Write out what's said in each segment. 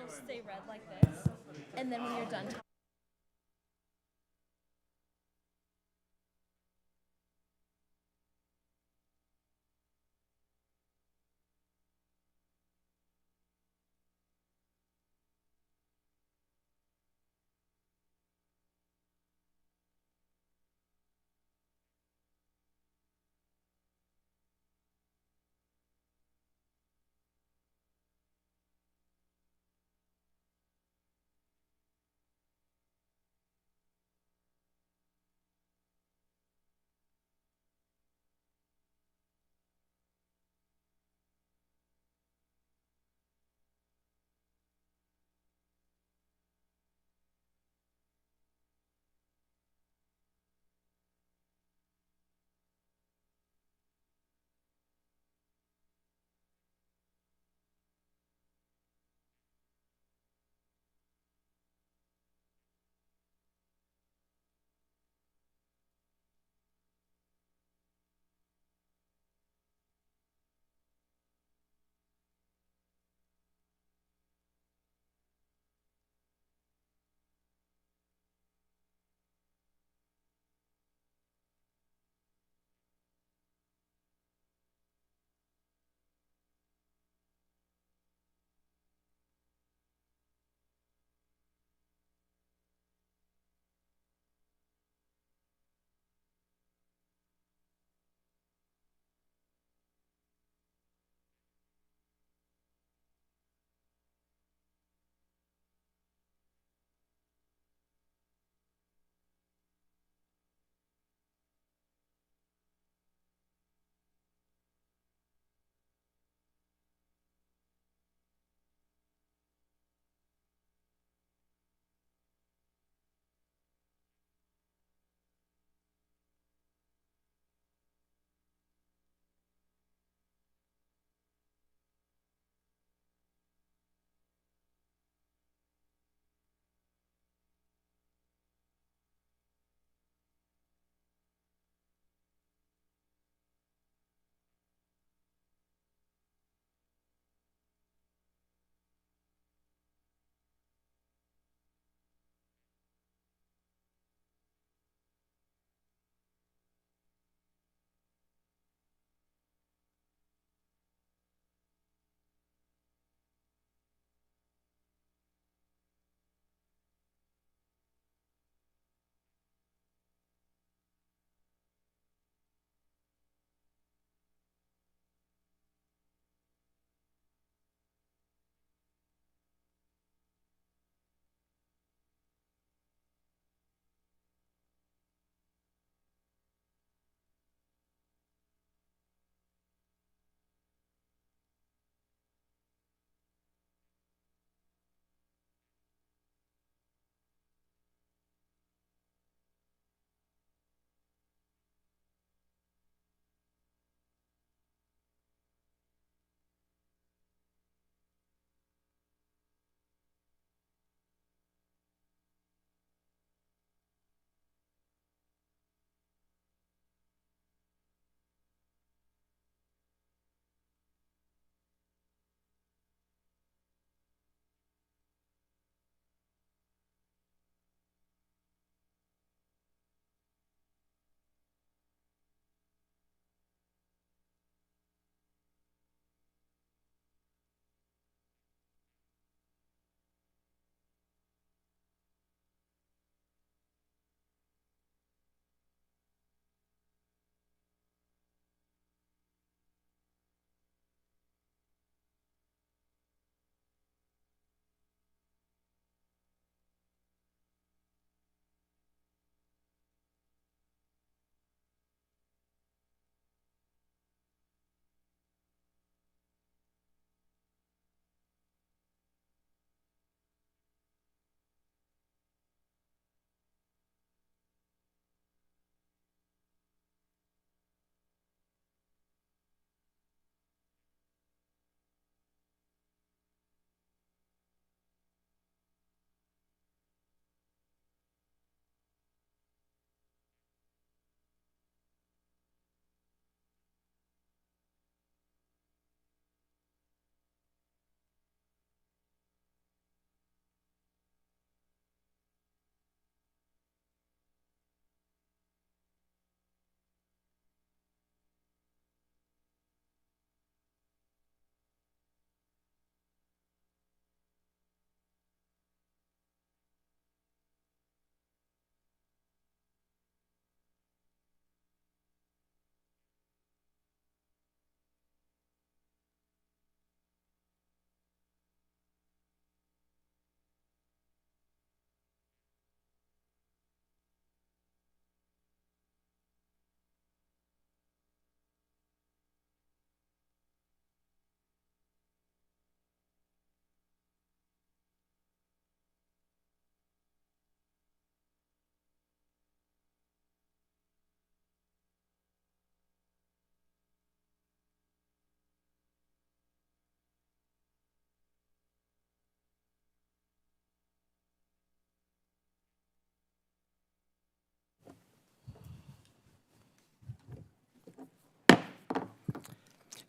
stay red like this, and then when you're done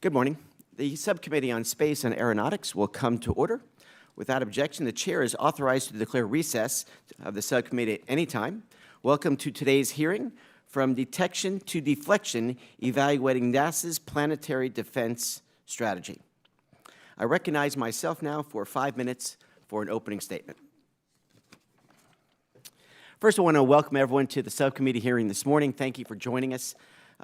Good morning. The Subcommittee on Space and Aeronautics will come to order. Without objection, the Chair is authorized to declare recess of the Subcommittee at any time. Welcome to today's hearing, From Detection to Deflection, Evaluating NASA's Planetary Defense Strategy. I recognize myself now for 5 minutes for an opening statement. First, I want to welcome everyone to the Subcommittee hearing this morning. Thank you for joining us.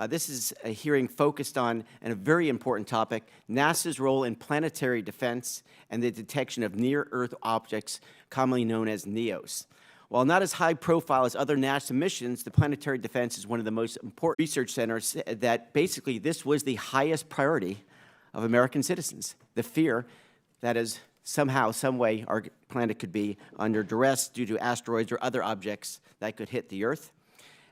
This is a hearing focused on a very important topic, NASA's role in planetary defense and the detection of near-Earth objects, commonly known as NEOs. While not as high profile as other NASA missions, the planetary defense is one of the most important research centers that basically this was the highest priority of American citizens. The fear that is somehow, some way, our planet could be under duress due to asteroids or other objects that could hit the Earth.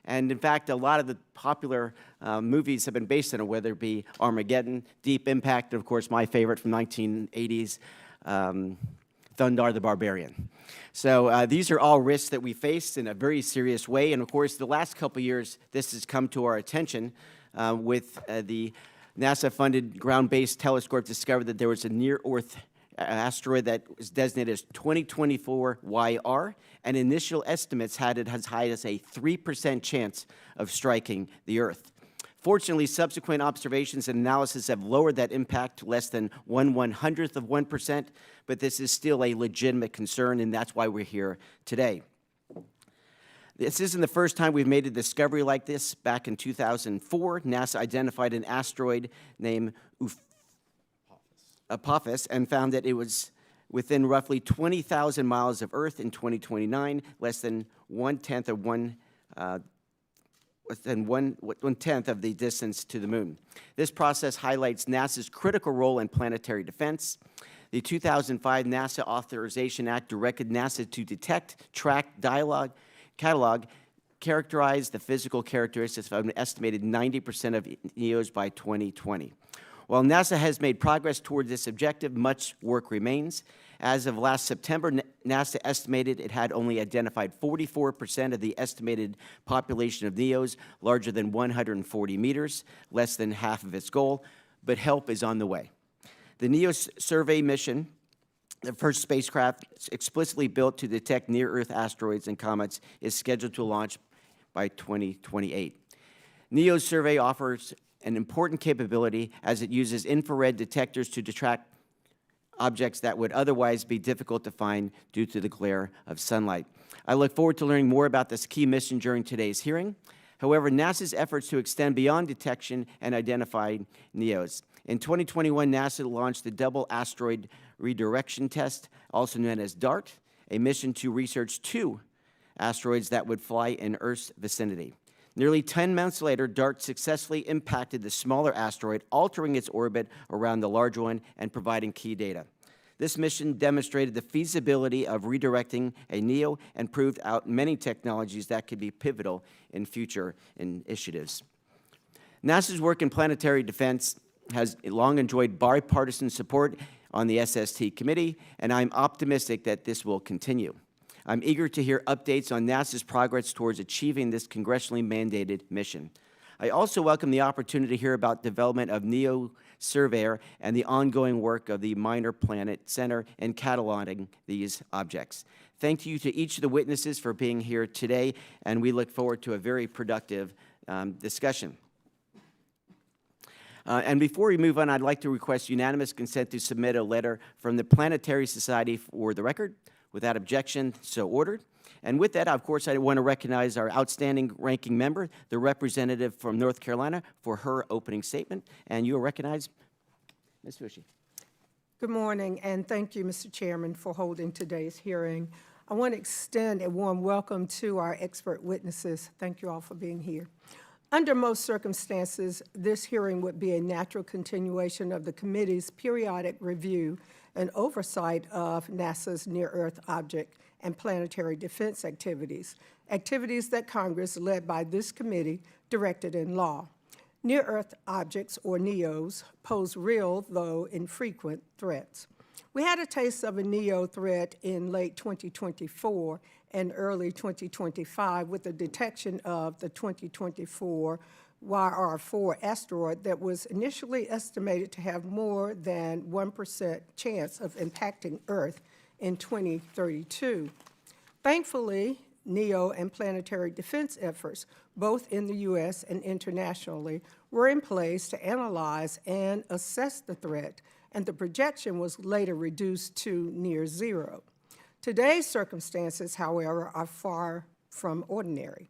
And in fact, a lot of the popular movies have been based on it, whether it be Armageddon, Deep Impact, and of course my favorite from 1980s, Thundar the Barbarian. So these are all risks that we face in a very serious way. And of course, the last couple of years, this has come to our attention with the NASA-funded ground-based telescope discovered that there was a near-Earth asteroid that was designated as 2024 YR, and initial estimates had it as high as a 3% chance of striking the Earth. Fortunately, subsequent observations and analysis have lowered that impact to less than 1/100th of 1%, but this is still a legitimate concern, and that's why we're here today. This isn't the first time we've made a discovery like this. Back in 2004, NASA identified an asteroid named Apophis and found that it was within roughly 20,000 miles of Earth in 2029, less than one-tenth of one-tenth of the distance to the Moon. This process highlights NASA's critical role in planetary defense. The 2005 NASA Authorization Act directed NASA to detect, track, catalog, characterize the physical characteristics of an estimated 90% of NEOs by 2020. While NASA has made progress toward this objective, much work remains. As of last September, NASA estimated it had only identified 44% of the estimated population of NEOs larger than 140 meters, less than half of its goal, but help is on the way. The NEO survey mission, the first spacecraft explicitly built to detect near-Earth asteroids and comets, is scheduled to launch by 2028. NEO survey offers an important capability as it uses infrared detectors to detect objects that would otherwise be difficult to find due to the glare of sunlight. I look forward to learning more about this key mission during today's hearing. However, NASA's efforts to extend beyond detection and identify NEOs. In 2021, NASA launched the Double Asteroid Redirection Test, also known as DART, a mission to research 2 asteroids that would fly in Earth's vicinity. Nearly 10 months later, DART successfully impacted the smaller asteroid, altering its orbit around the large one and providing key data. This mission demonstrated the feasibility of redirecting a NEO and proved out many technologies that could be pivotal in future initiatives. NASA's work in planetary defense has long enjoyed bipartisan support on the SST committee, and I'm optimistic that this will continue. I'm eager to hear updates on NASA's progress towards achieving this congressionally mandated mission. I also welcome the opportunity to hear about development of NEO Surveyor and the ongoing work of the Minor Planet Center in cataloging these objects. Thank you to each of the witnesses for being here today, and we look forward to a very productive discussion. And before we move on, I'd like to request unanimous consent to submit a letter from the Planetary Society for the record. Without objection, so ordered. And with that, of course, I want to recognize our outstanding ranking member, the representative from North Carolina, for her opening statement. And you are recognized, Ms. Fushi. Good morning, and thank you, Mr. Chairman, for holding today's hearing. I want to extend a warm welcome to our expert witnesses. Thank you all for being here. Under most circumstances, this hearing would be a natural continuation of the committee's periodic review and oversight of NASA's near-Earth object and planetary defense activities, activities that Congress, led by this committee, directed in law. Near-Earth objects, or NEOs, pose real, though infrequent, threats. We had a taste of a NEO threat in late 2024 and early 2025 with the detection of the 2024 YR4 asteroid that was initially estimated to have more than 1% chance of impacting Earth in 2032. Thankfully, NEO and planetary defense efforts, both in the U.S. and internationally, were in place to analyze and assess the threat, and the projection was later reduced to near zero. Today's circumstances, however, are far from ordinary.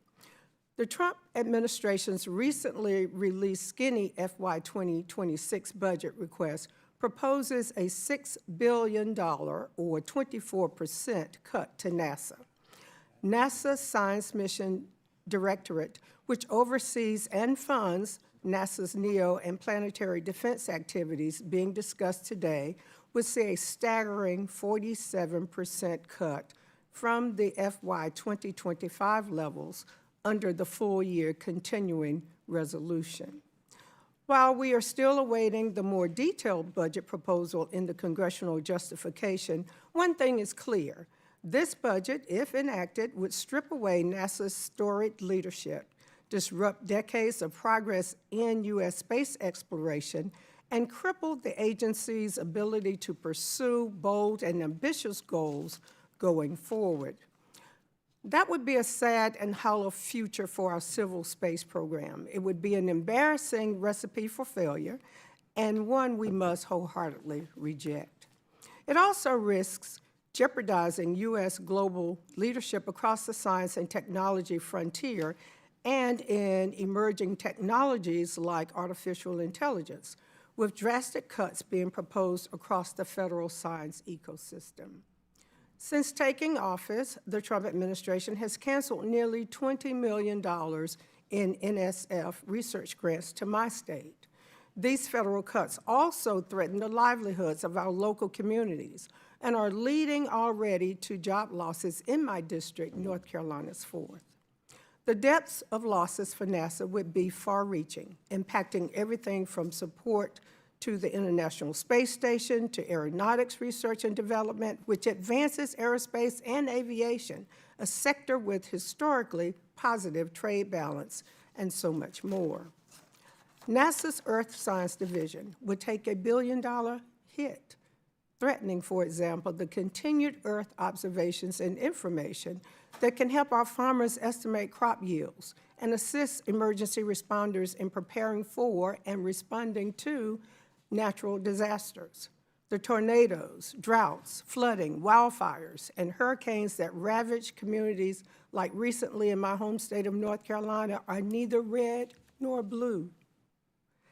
The Trump administration's recently released skinny FY 2026 budget request proposes a $6 billion, or 24% cut to NASA. NASA's Science Mission Directorate, which oversees and funds NASA's NEO and planetary defense activities being discussed today, would see a staggering 47% cut from the FY 2025 levels under the full-year continuing resolution. While we are still awaiting the more detailed budget proposal in the congressional justification, one thing is clear. This budget, if enacted, would strip away NASA's storied leadership, disrupt decades of progress in U.S. space exploration, and cripple the agency's ability to pursue bold and ambitious goals going forward. That would be a sad and hollow future for our civil space program. It would be an embarrassing recipe for failure, and one we must wholeheartedly reject. It also risks jeopardizing U.S. global leadership across the science and technology frontier and in emerging technologies like artificial intelligence, with drastic cuts being proposed across the federal science ecosystem. Since taking office, the Trump administration has canceled nearly $20 million in NSF research grants to my state. These federal cuts also threaten the livelihoods of our local communities and are leading already to job losses in my district, North Carolina's 4th. The depths of losses for NASA would be far-reaching, impacting everything from support to the International Space Station, to aeronautics research and development, which advances aerospace and aviation, a sector with historically positive trade balance, and so much more. NASA's Earth Science Division would take a $1 billion hit, threatening, for example, the continued Earth observations and information that can help our farmers estimate crop yields and assist emergency responders in preparing for and responding to natural disasters. The tornadoes, droughts, flooding, wildfires, and hurricanes that ravage communities like recently in my home state of North Carolina are neither red nor blue.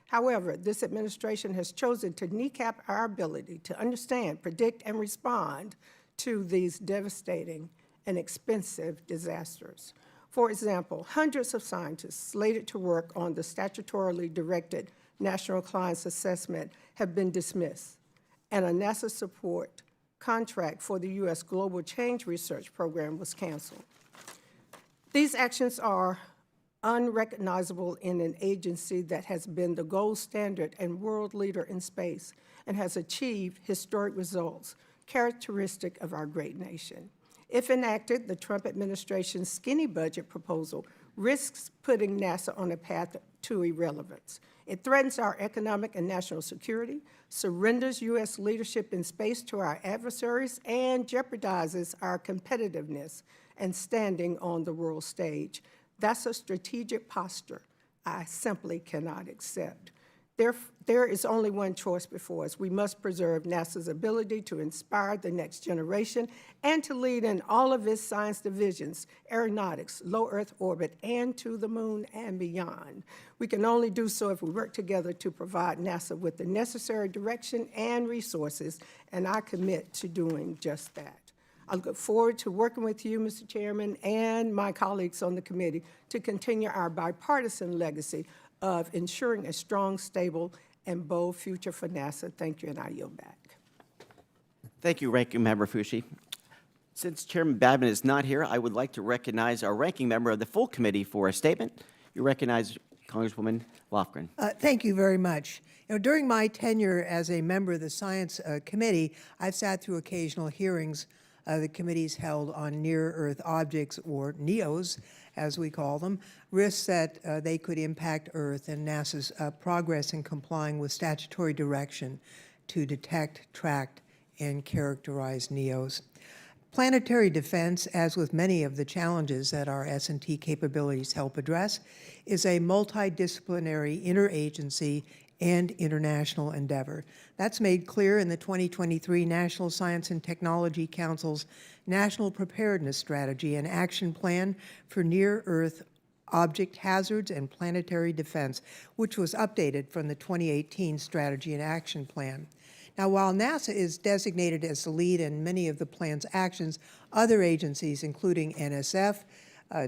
However, this administration has chosen to kneecap our ability to understand, predict, and respond to these devastating and expensive disasters. For example, hundreds of scientists slated to work on the statutorily directed National Clients Assessment have been dismissed, and a NASA support contract for the U.S. Global Change Research Program was canceled. These actions are unrecognizable in an agency that has been the gold standard and world leader in space and has achieved historic results characteristic of our great nation. If enacted, the Trump administration's skinny budget proposal risks putting NASA on a path to irrelevance. It threatens our economic and national security, surrenders U.S. leadership in space to our adversaries, and jeopardizes our competitiveness and standing on the world stage. That's a strategic posture I simply cannot accept. There is only one choice before us. We must preserve NASA's ability to inspire the next generation and to lead in all of its science divisions, aeronautics, low Earth orbit, and to the moon and beyond. We can only do so if we work together to provide NASA with the necessary direction and resources, and I commit to doing just that. I look forward to working with you, Mr. Chairman, and my colleagues on the committee to continue our bipartisan legacy of ensuring a strong, stable, and bold future for NASA. Thank you, and I yield back. Thank you, Ranking Member Fushi. Since Chairman Babin is not here, I would like to recognize our ranking member of the full committee for a statement. You recognize Congresswoman Lofgren. Thank you very much. You know, during my tenure as a member of the Science Committee, I've sat through occasional hearings the committees held on near-Earth objects, or NEOs, as we call them, risks that they could impact Earth, and NASA's progress in complying with statutory direction to detect, track, and characterize NEOs. Planetary defense, as with many of the challenges that our S&T capabilities help address, is a multidisciplinary interagency and international endeavor. That's made clear in the 2023 National Science and Technology Council's National Preparedness Strategy and Action Plan for Near-Earth Object Hazards and Planetary Defense, which was updated from the 2018 Strategy and Action Plan. Now, while NASA is designated as the lead in many of the plan's actions, other agencies, including NSF,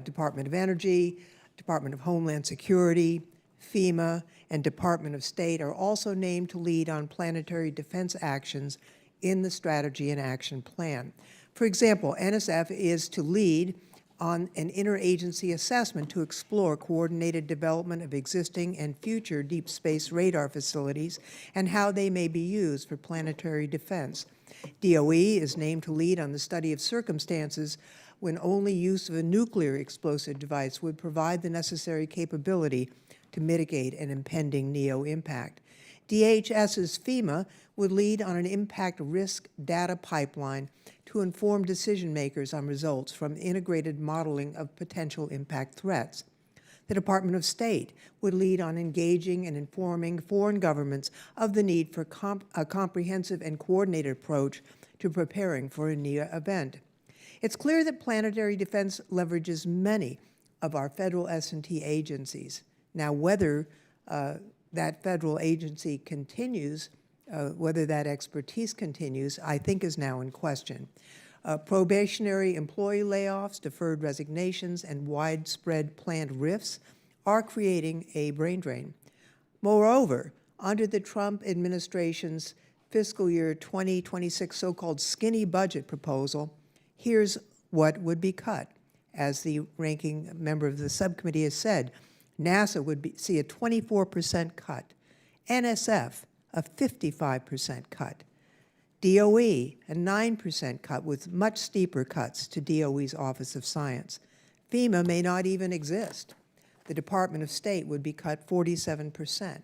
Department of Energy, Department of Homeland Security, FEMA, and Department of State are also named to lead on planetary defense actions in the Strategy and Action Plan. For example, NSF is to lead on an interagency assessment to explore coordinated development of existing and future deep space radar facilities and how they may be used for planetary defense. DOE is named to lead on the study of circumstances when only use of a nuclear explosive device would provide the necessary capability to mitigate an impending NEO impact. DHS's FEMA would lead on an impact risk data pipeline to inform decision makers on results from integrated modeling of potential impact threats. The Department of State would lead on engaging and informing foreign governments of the need for a comprehensive and coordinated approach to preparing for a NEO event. It's clear that planetary defense leverages many of our federal S&T agencies. Now, whether that federal agency continues, whether that expertise continues, I think is now in question. Probationary employee layoffs, deferred resignations, and widespread planned rifts are creating a brain drain. Moreover, under the Trump administration's fiscal year 2026 so-called skinny budget proposal, here's what would be cut. As the ranking member of the subcommittee has said, NASA would see a 24% cut, NSF a 55% cut, DOE a 9% cut with much steeper cuts to DOE's Office of Science. FEMA may not even exist. The Department of State would be cut 47%.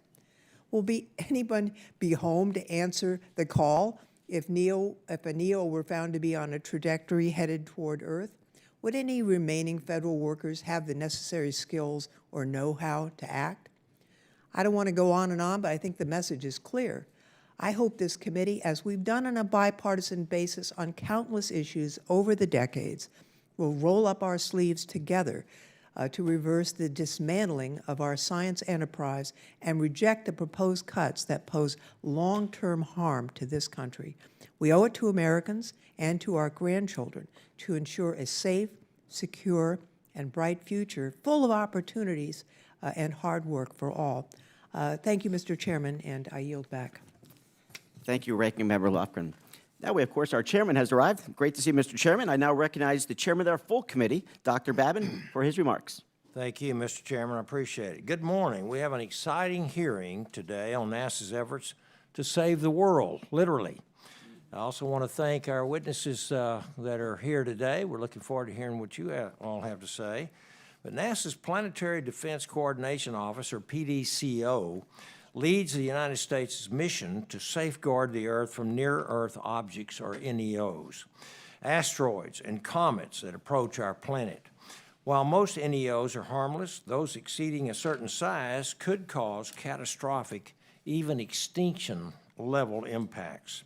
Will anyone be home to answer the call if a NEO were found to be on a trajectory headed toward Earth? Would any remaining federal workers have the necessary skills or know-how to act? I don't want to go on, but I think the message is clear. I hope this committee, as we've done on a bipartisan basis on countless issues over the decades, will roll up our sleeves together to reverse the dismantling of our science enterprise and reject the proposed cuts that pose long-term harm to this country. We owe it to Americans and to our grandchildren to ensure a safe, secure, and bright future full of opportunities and hard work for all. Thank you, Mr. Chairman, and I yield back. Thank you, Ranking Member Lofgren. Now we, of course, our chairman has arrived. Great to see Mr. Chairman. I now recognize the chairman of our full committee, Dr. Babin, for his remarks. Thank you, Mr. Chairman. I appreciate it. Good morning. We have an exciting hearing today on NASA's efforts to save the world, literally. I also want to thank our witnesses that are here today. We're looking forward to hearing what you all have to say. But NASA's Planetary Defense Coordination Office, or PDCO, leads the United States' mission to safeguard the Earth from near-Earth objects, or NEOs, asteroids and comets that approach our planet. While most NEOs are harmless, those exceeding a certain size could cause catastrophic, even extinction-level impacts.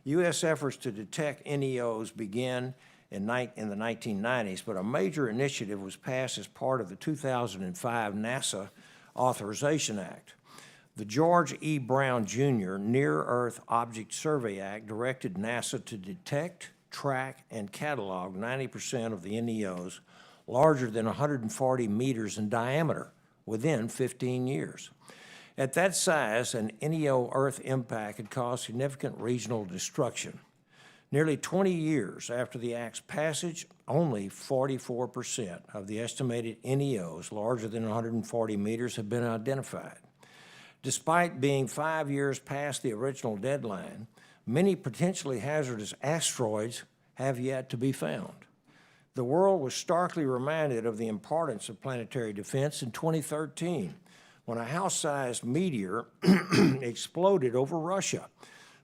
U.S. efforts to detect NEOs began in the 1990s, but a major initiative was passed as part of the 2005 NASA Authorization Act. The George E. Brown, Jr. Near-Earth Object Survey Act directed NASA to detect, track, and catalog 90% of the NEOs larger than 140 meters in diameter within 15 years. At that size, an NEO Earth impact could cause significant regional destruction. Nearly 20 years after the Act's passage, only 44% of the estimated NEOs larger than 140 meters have been identified. Despite being 5 years past the original deadline, many potentially hazardous asteroids have yet to be found. The world was starkly reminded of the importance of planetary defense in 2013 when a house-sized meteor exploded over Russia.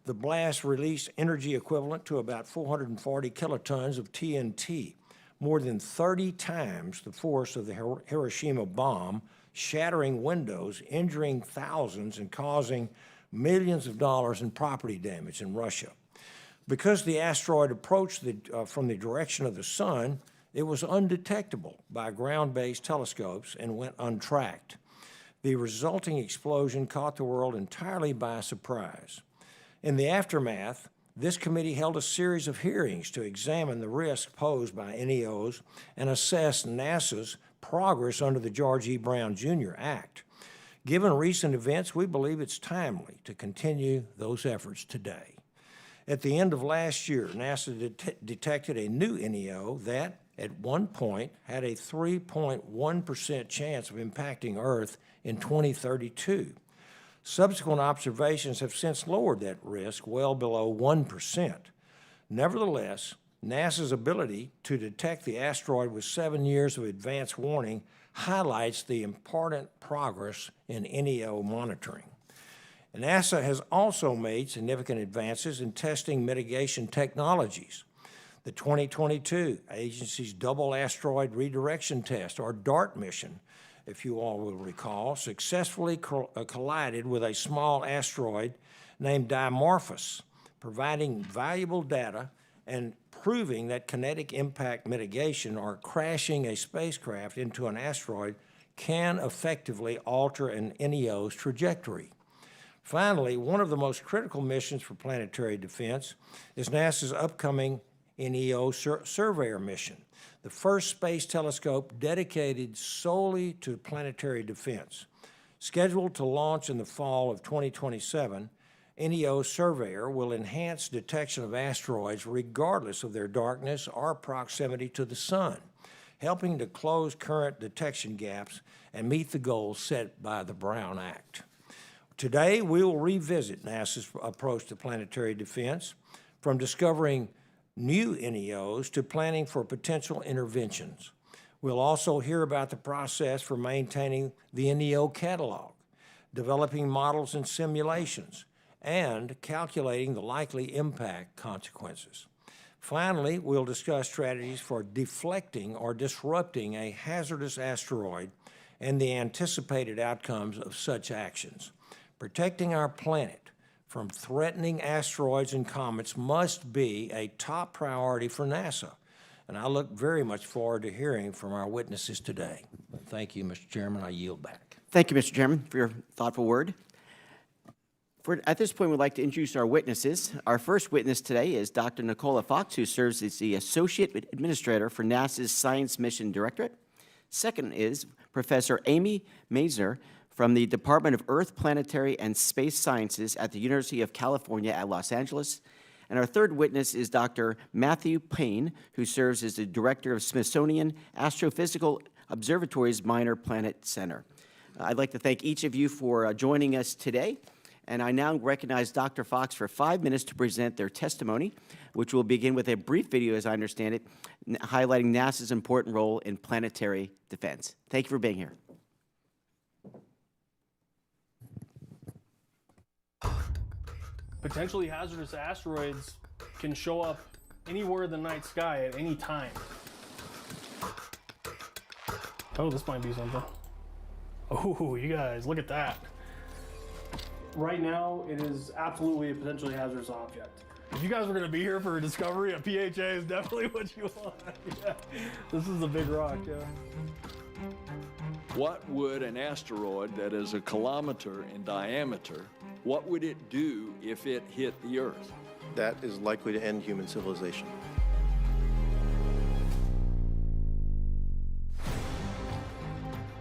The blast released energy equivalent to about 440 kilotons of TNT, more than 30 times the force of the Hiroshima bomb, shattering windows, injuring thousands, and causing millions of dollars in property damage in Russia. Because the asteroid approached from the direction of the sun, it was undetectable by ground-based telescopes and went untracked. The resulting explosion caught the world entirely by surprise. In the aftermath, this committee held a series of hearings to examine the risk posed by NEOs and assess NASA's progress under the George E. Brown Jr. Act. Given recent events, we believe it's timely to continue those efforts today. At the end of last year, NASA detected a new NEO that, at one point, had a 3.1% chance of impacting Earth in 2032. Subsequent observations have since lowered that risk well below 1%. Nevertheless, NASA's ability to detect the asteroid with 7 years of advance warning highlights the important progress in NEO monitoring. NASA has also made significant advances in testing mitigation technologies. The 2022 agency's Double Asteroid Redirection Test, or DART mission, if you all will recall, successfully collided with a small asteroid named Dimorphos, providing valuable data and proving that kinetic impact mitigation, or crashing a spacecraft into an asteroid, can effectively alter an NEO's trajectory. Finally, one of the most critical missions for planetary defense is NASA's upcoming NEO Surveyor mission, the first space telescope dedicated solely to planetary defense. Scheduled to launch in the fall of 2027, NEO Surveyor will enhance detection of asteroids regardless of their darkness or proximity to the sun, helping to close current detection gaps and meet the goals set by the Brown Act. Today, we will revisit NASA's approach to planetary defense, from discovering new NEOs to planning for potential interventions. We'll also hear about the process for maintaining the NEO catalog, developing models and simulations, and calculating the likely impact consequences. Finally, we'll discuss strategies for deflecting or disrupting a hazardous asteroid and the anticipated outcomes of such actions. Protecting our planet from threatening asteroids and comets must be a top priority for NASA, and I look very much forward to hearing from our witnesses today. Thank you, Mr. Chairman. I yield back. Thank you, Mr. Chairman, for your thoughtful word. At this point, we'd like to introduce our witnesses. Our first witness today is Dr. Nicola Fox, who serves as the Associate Administrator for NASA's Science Mission Directorate. Second is Professor Amy Mazur from the Department of Earth, Planetary, and Space Sciences at the University of California at Los Angeles. And our third witness is Dr. Matthew Payne, who serves as the Director of Smithsonian Astrophysical Observatory's Minor Planet Center. I'd like to thank each of you for joining us today. And I now recognize Dr. Fox for 5 minutes to present their testimony, which will begin with a brief video, as I understand it, highlighting NASA's important role in planetary defense. Thank you for being here. Potentially hazardous asteroids can show up anywhere in the night sky at any time. Oh, this might be something. Oh, you guys, look at that. Right now, it is absolutely a potentially hazardous object. If you guys were going to be here for a discovery, a PHA is definitely what you want. Yeah. This is a big rock, yeah. What would an asteroid that is a kilometer in diameter, what would it do if it hit the Earth? That is likely to end human civilization.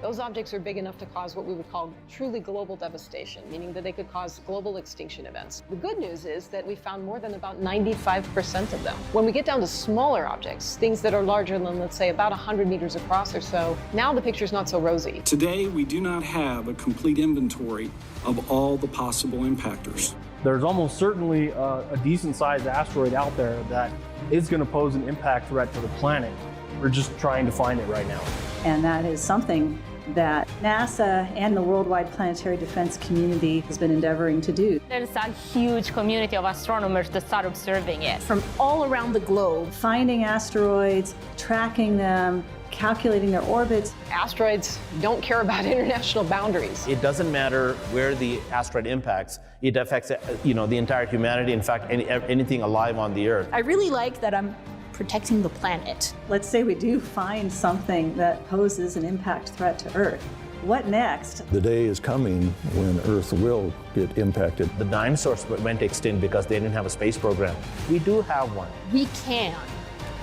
Those objects are big enough to cause what we would call truly global devastation, meaning that they could cause global extinction events. The good news is that we found more than about 95% of them. When we get down to smaller objects, things that are larger than, let's say, about 100 meters across or so, now the picture's not so rosy. Today, we do not have a complete inventory of all the possible impactors. there's almost certainly a decent-sized asteroid out there that is going to pose an impact threat to the planet. We're just trying to find it right now. And that is something that NASA and the worldwide planetary defense community has been endeavoring to do. There's a huge community of astronomers that start observing it. From all around the globe. Finding asteroids, tracking them, calculating their orbits. Asteroids don't care about international boundaries. It doesn't matter where the asteroid impacts. It affects, the entire humanity. In fact, anything alive on the Earth. I really like that I'm protecting the planet. Let's say we do find something that poses an impact threat to Earth. What next? The day is coming when Earth will get impacted. The dinosaurs went extinct because they didn't have a space program. We do have one. We can.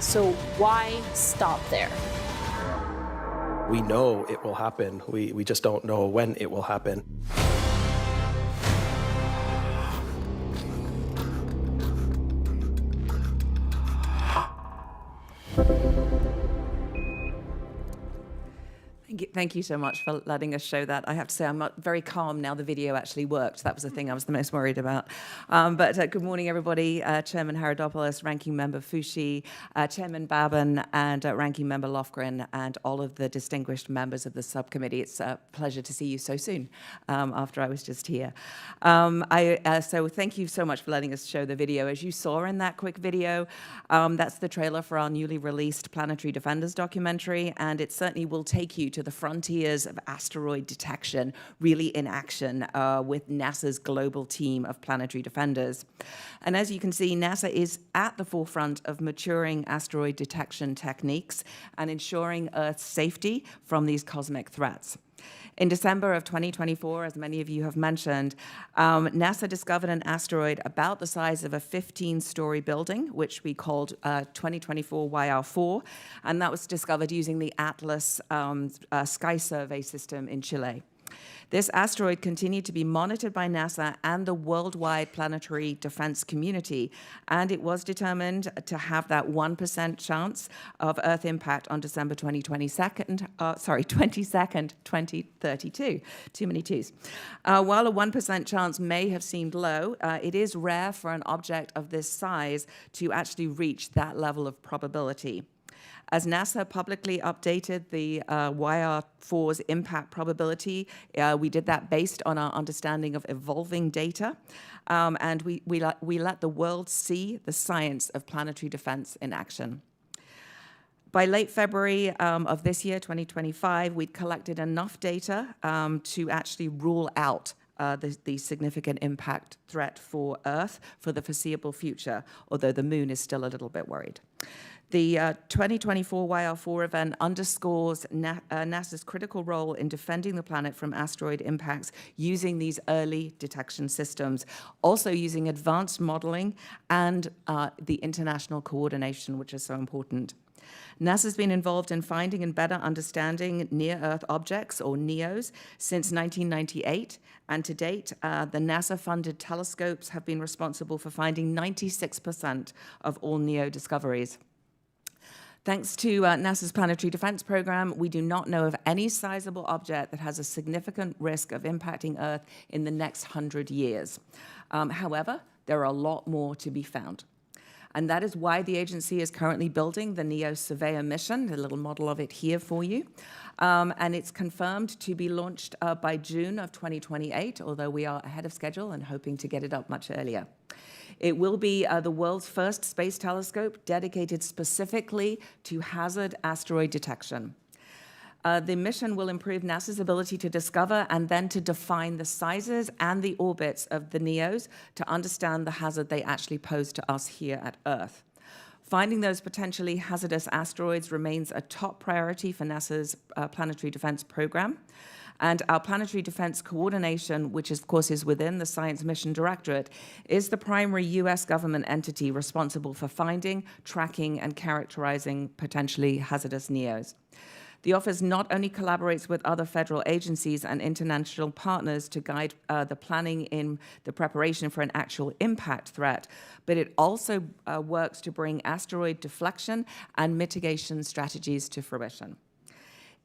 So why stop there? We know it will happen. We just don't know when it will happen. Thank you so much for letting us show that. I have to say, I'm not very calm now the video actually worked. That was the thing I was the most worried about. Good morning, everybody. Chairman Haradopoulos, Ranking Member Fushi, Chairman Babin, and Ranking Member Lofgren, and all of the distinguished members of the subcommittee. It's a pleasure to see you so soon after I was just here. So thank you so much for letting us show the video. As you saw in that quick video, that's the trailer for our newly released Planetary Defenders documentary, and it certainly will take you to the frontiers of asteroid detection, really in action with NASA's global team of planetary defenders. And as you can see, NASA is at the forefront of maturing asteroid detection techniques and ensuring Earth's safety from these cosmic threats. In December of 2024, as many of you have mentioned, NASA discovered an asteroid about the size of a 15-story building, which we called 2024 YR4, and that was discovered using the Atlas Sky Survey system in Chile. This asteroid continued to be monitored by NASA and the worldwide planetary defense community, and it was determined to have that 1% chance of Earth impact on December 22nd, 2032. Too many twos. While a 1% chance may have seemed low, it is rare for an object of this size to actually reach that level of probability. As NASA publicly updated the YR4's impact probability, we did that based on our understanding of evolving data, and we let the world see the science of planetary defense in action. By late February of this year, 2025, we'd collected enough data to actually rule out the significant impact threat for Earth for the foreseeable future, although the moon is still a little bit worried. The 2024 YR4 event underscores NASA's critical role in defending the planet from asteroid impacts using these early detection systems, also using advanced modeling and the international coordination, which is so important. NASA's been involved in finding and better understanding near-Earth objects, or NEOs, since 1998, and to date, the NASA-funded telescopes have been responsible for finding 96% of all NEO discoveries. Thanks to NASA's Planetary Defense Program, we do not know of any sizable object that has a significant risk of impacting Earth in the next 100 years. However, there are a lot more to be found. And that is why the agency is currently building the NEO Surveyor mission, a little model of it here for you. And it's confirmed to be launched by June of 2028, although we are ahead of schedule and hoping to get it up much earlier. It will be the world's first space telescope dedicated specifically to hazard asteroid detection. The mission will improve NASA's ability to discover and then to define the sizes and the orbits of the NEOs to understand the hazard they actually pose to us here at Earth. Finding those potentially hazardous asteroids remains a top priority for NASA's Planetary Defense Program. And our Planetary Defense Coordination, which of course is within the Science Mission Directorate, is the primary U.S. government entity responsible for finding, tracking, and characterizing potentially hazardous NEOs. The office not only collaborates with other federal agencies and international partners to guide the planning in the preparation for an actual impact threat, but it also works to bring asteroid deflection and mitigation strategies to fruition.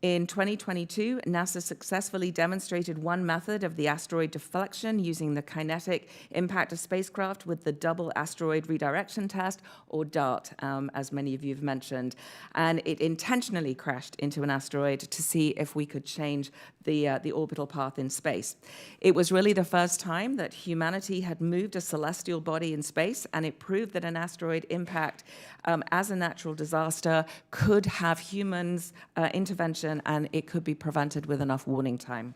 In 2022, NASA successfully demonstrated one method of the asteroid deflection using the kinetic impact of spacecraft with the double asteroid redirection test, or DART, as many of you have mentioned. And it intentionally crashed into an asteroid to see if we could change the orbital path in space. It was really the first time that humanity had moved a celestial body in space, and it proved that an asteroid impact as a natural disaster could have humans' intervention, and it could be prevented with enough warning time.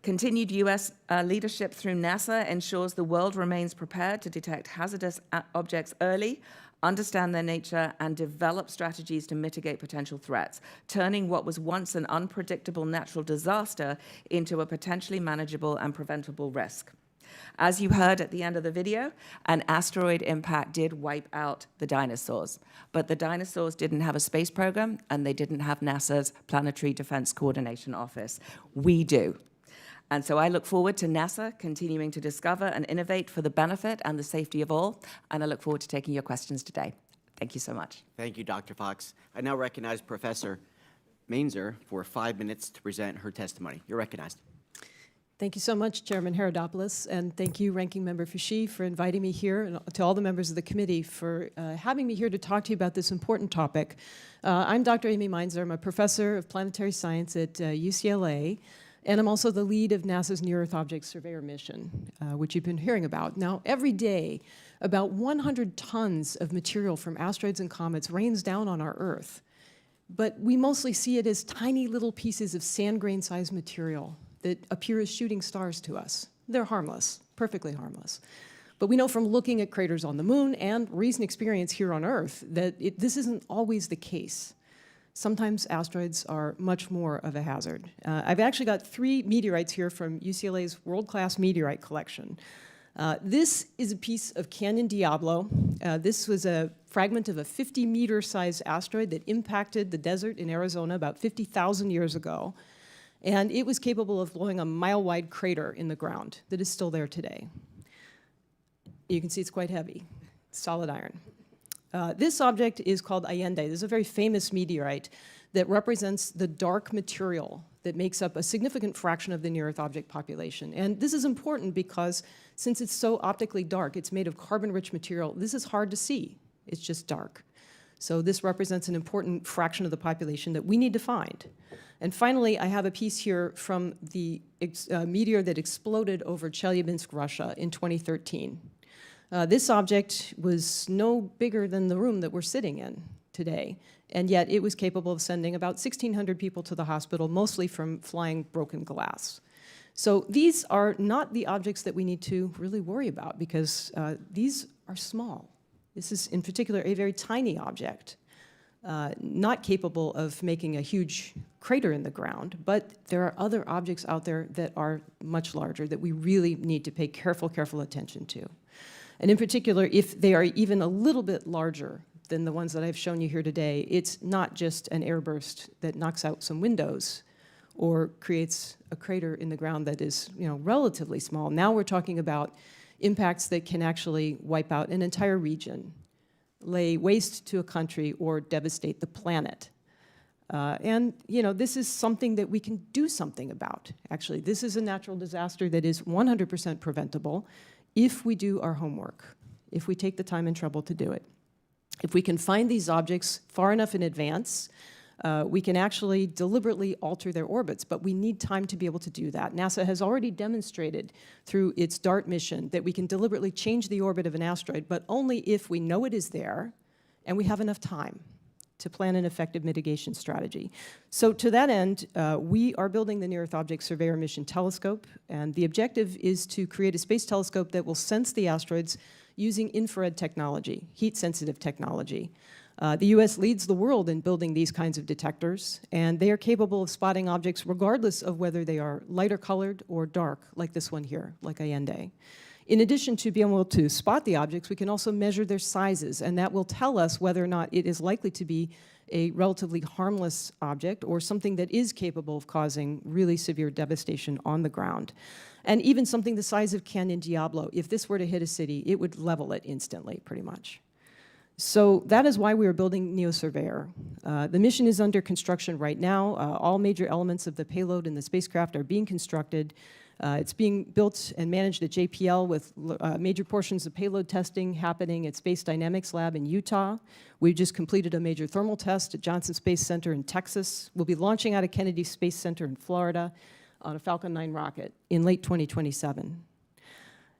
Continued U.S. leadership through NASA ensures the world remains prepared to detect hazardous objects early, understand their nature, and develop strategies to mitigate potential threats, turning what was once an unpredictable natural disaster into a potentially manageable and preventable risk. As you heard at the end of the video, an asteroid impact did wipe out the dinosaurs, but the dinosaurs didn't have a space program, and they didn't have NASA's Planetary Defense Coordination Office. We do. And so I look forward to NASA continuing to discover and innovate for the benefit and the safety of all, and I look forward to taking your questions today. Thank you so much. Thank you, Dr. Fox. I now recognize Professor Mainzer for 5 minutes to present her testimony. You're recognized. Thank you so much, Chairman Herodopoulos, and thank you, Ranking Member Fouché, for inviting me here, and to all the members of the committee for having me here to talk to you about this important topic. I'm Dr. Amy Mainzer. I'm a professor of planetary science at UCLA, and I'm also the lead of NASA's Near-Earth Object Surveyor mission, which you've been hearing about. Now, every day, about 100 tons of material from asteroids and comets rains down on our Earth, but we mostly see it as tiny little pieces of sand grain-sized material that appear as shooting stars to us. They're harmless, perfectly harmless. But we know from looking at craters on the moon and recent experience here on Earth that this isn't always the case. Sometimes asteroids are much more of a hazard. I've actually got 3 meteorites here from UCLA's world-class meteorite collection. This is a piece of Canyon Diablo. This was a fragment of a 50-meter sized asteroid that impacted the desert in Arizona about 50,000 years ago. And it was capable of blowing a mile-wide crater in the ground that is still there today. You can see it's quite heavy, solid iron. This object is called Allende. This is a very famous meteorite that represents the dark material that makes up a significant fraction of the near-Earth object population. And this is important because since it's so optically dark, it's made of carbon-rich material, this is hard to see. It's just dark. So this represents an important fraction of the population that we need to find. And finally, I have a piece here from the meteor that exploded over Chelyabinsk, Russia in 2013. This object was no bigger than the room that we're sitting in today, and yet it was capable of sending about 1,600 people to the hospital, mostly from flying broken glass. So these are not the objects that we need to really worry about because these are small. This is, in particular, a very tiny object, not capable of making a huge crater in the ground, but there are other objects out there that are much larger that we really need to pay careful attention to. And in particular, if they are even a little bit larger than the ones that I've shown you here today, it's not just an airburst that knocks out some windows or creates a crater in the ground that is, relatively small. Now we're talking about impacts that can actually wipe out an entire region, lay waste to a country, or devastate the planet. And this is something that we can do something about, actually. This is a natural disaster that is 100% preventable if we do our homework, if we take the time and trouble to do it. If we can find these objects far enough in advance, we can actually deliberately alter their orbits, but we need time to be able to do that. NASA has already demonstrated through its DART mission that we can deliberately change the orbit of an asteroid, but only if we know it is there and we have enough time to plan an effective mitigation strategy. So to that end, we are building the Near-Earth Object Surveyor Mission Telescope, and the objective is to create a space telescope that will sense the asteroids using infrared technology, heat-sensitive technology. The U.S. leads the world in building these kinds of detectors, and they are capable of spotting objects regardless of whether they are lighter colored or dark, like this one here, like Allende. In addition to being able to spot the objects, we can also measure their sizes, and that will tell us whether or not it is likely to be a relatively harmless object or something that is capable of causing really severe devastation on the ground. And even something the size of Canyon Diablo, if this were to hit a city, it would level it instantly, pretty much. So that is why we are building NeoSurveyor. The mission is under construction right now. All major elements of the payload in the spacecraft are being constructed. It's being built and managed at JPL with major portions of payload testing happening at Space Dynamics Lab in Utah. We've just completed a major thermal test at Johnson Space Center in Texas. We'll be launching out of Kennedy Space Center in Florida on a Falcon 9 rocket in late 2027.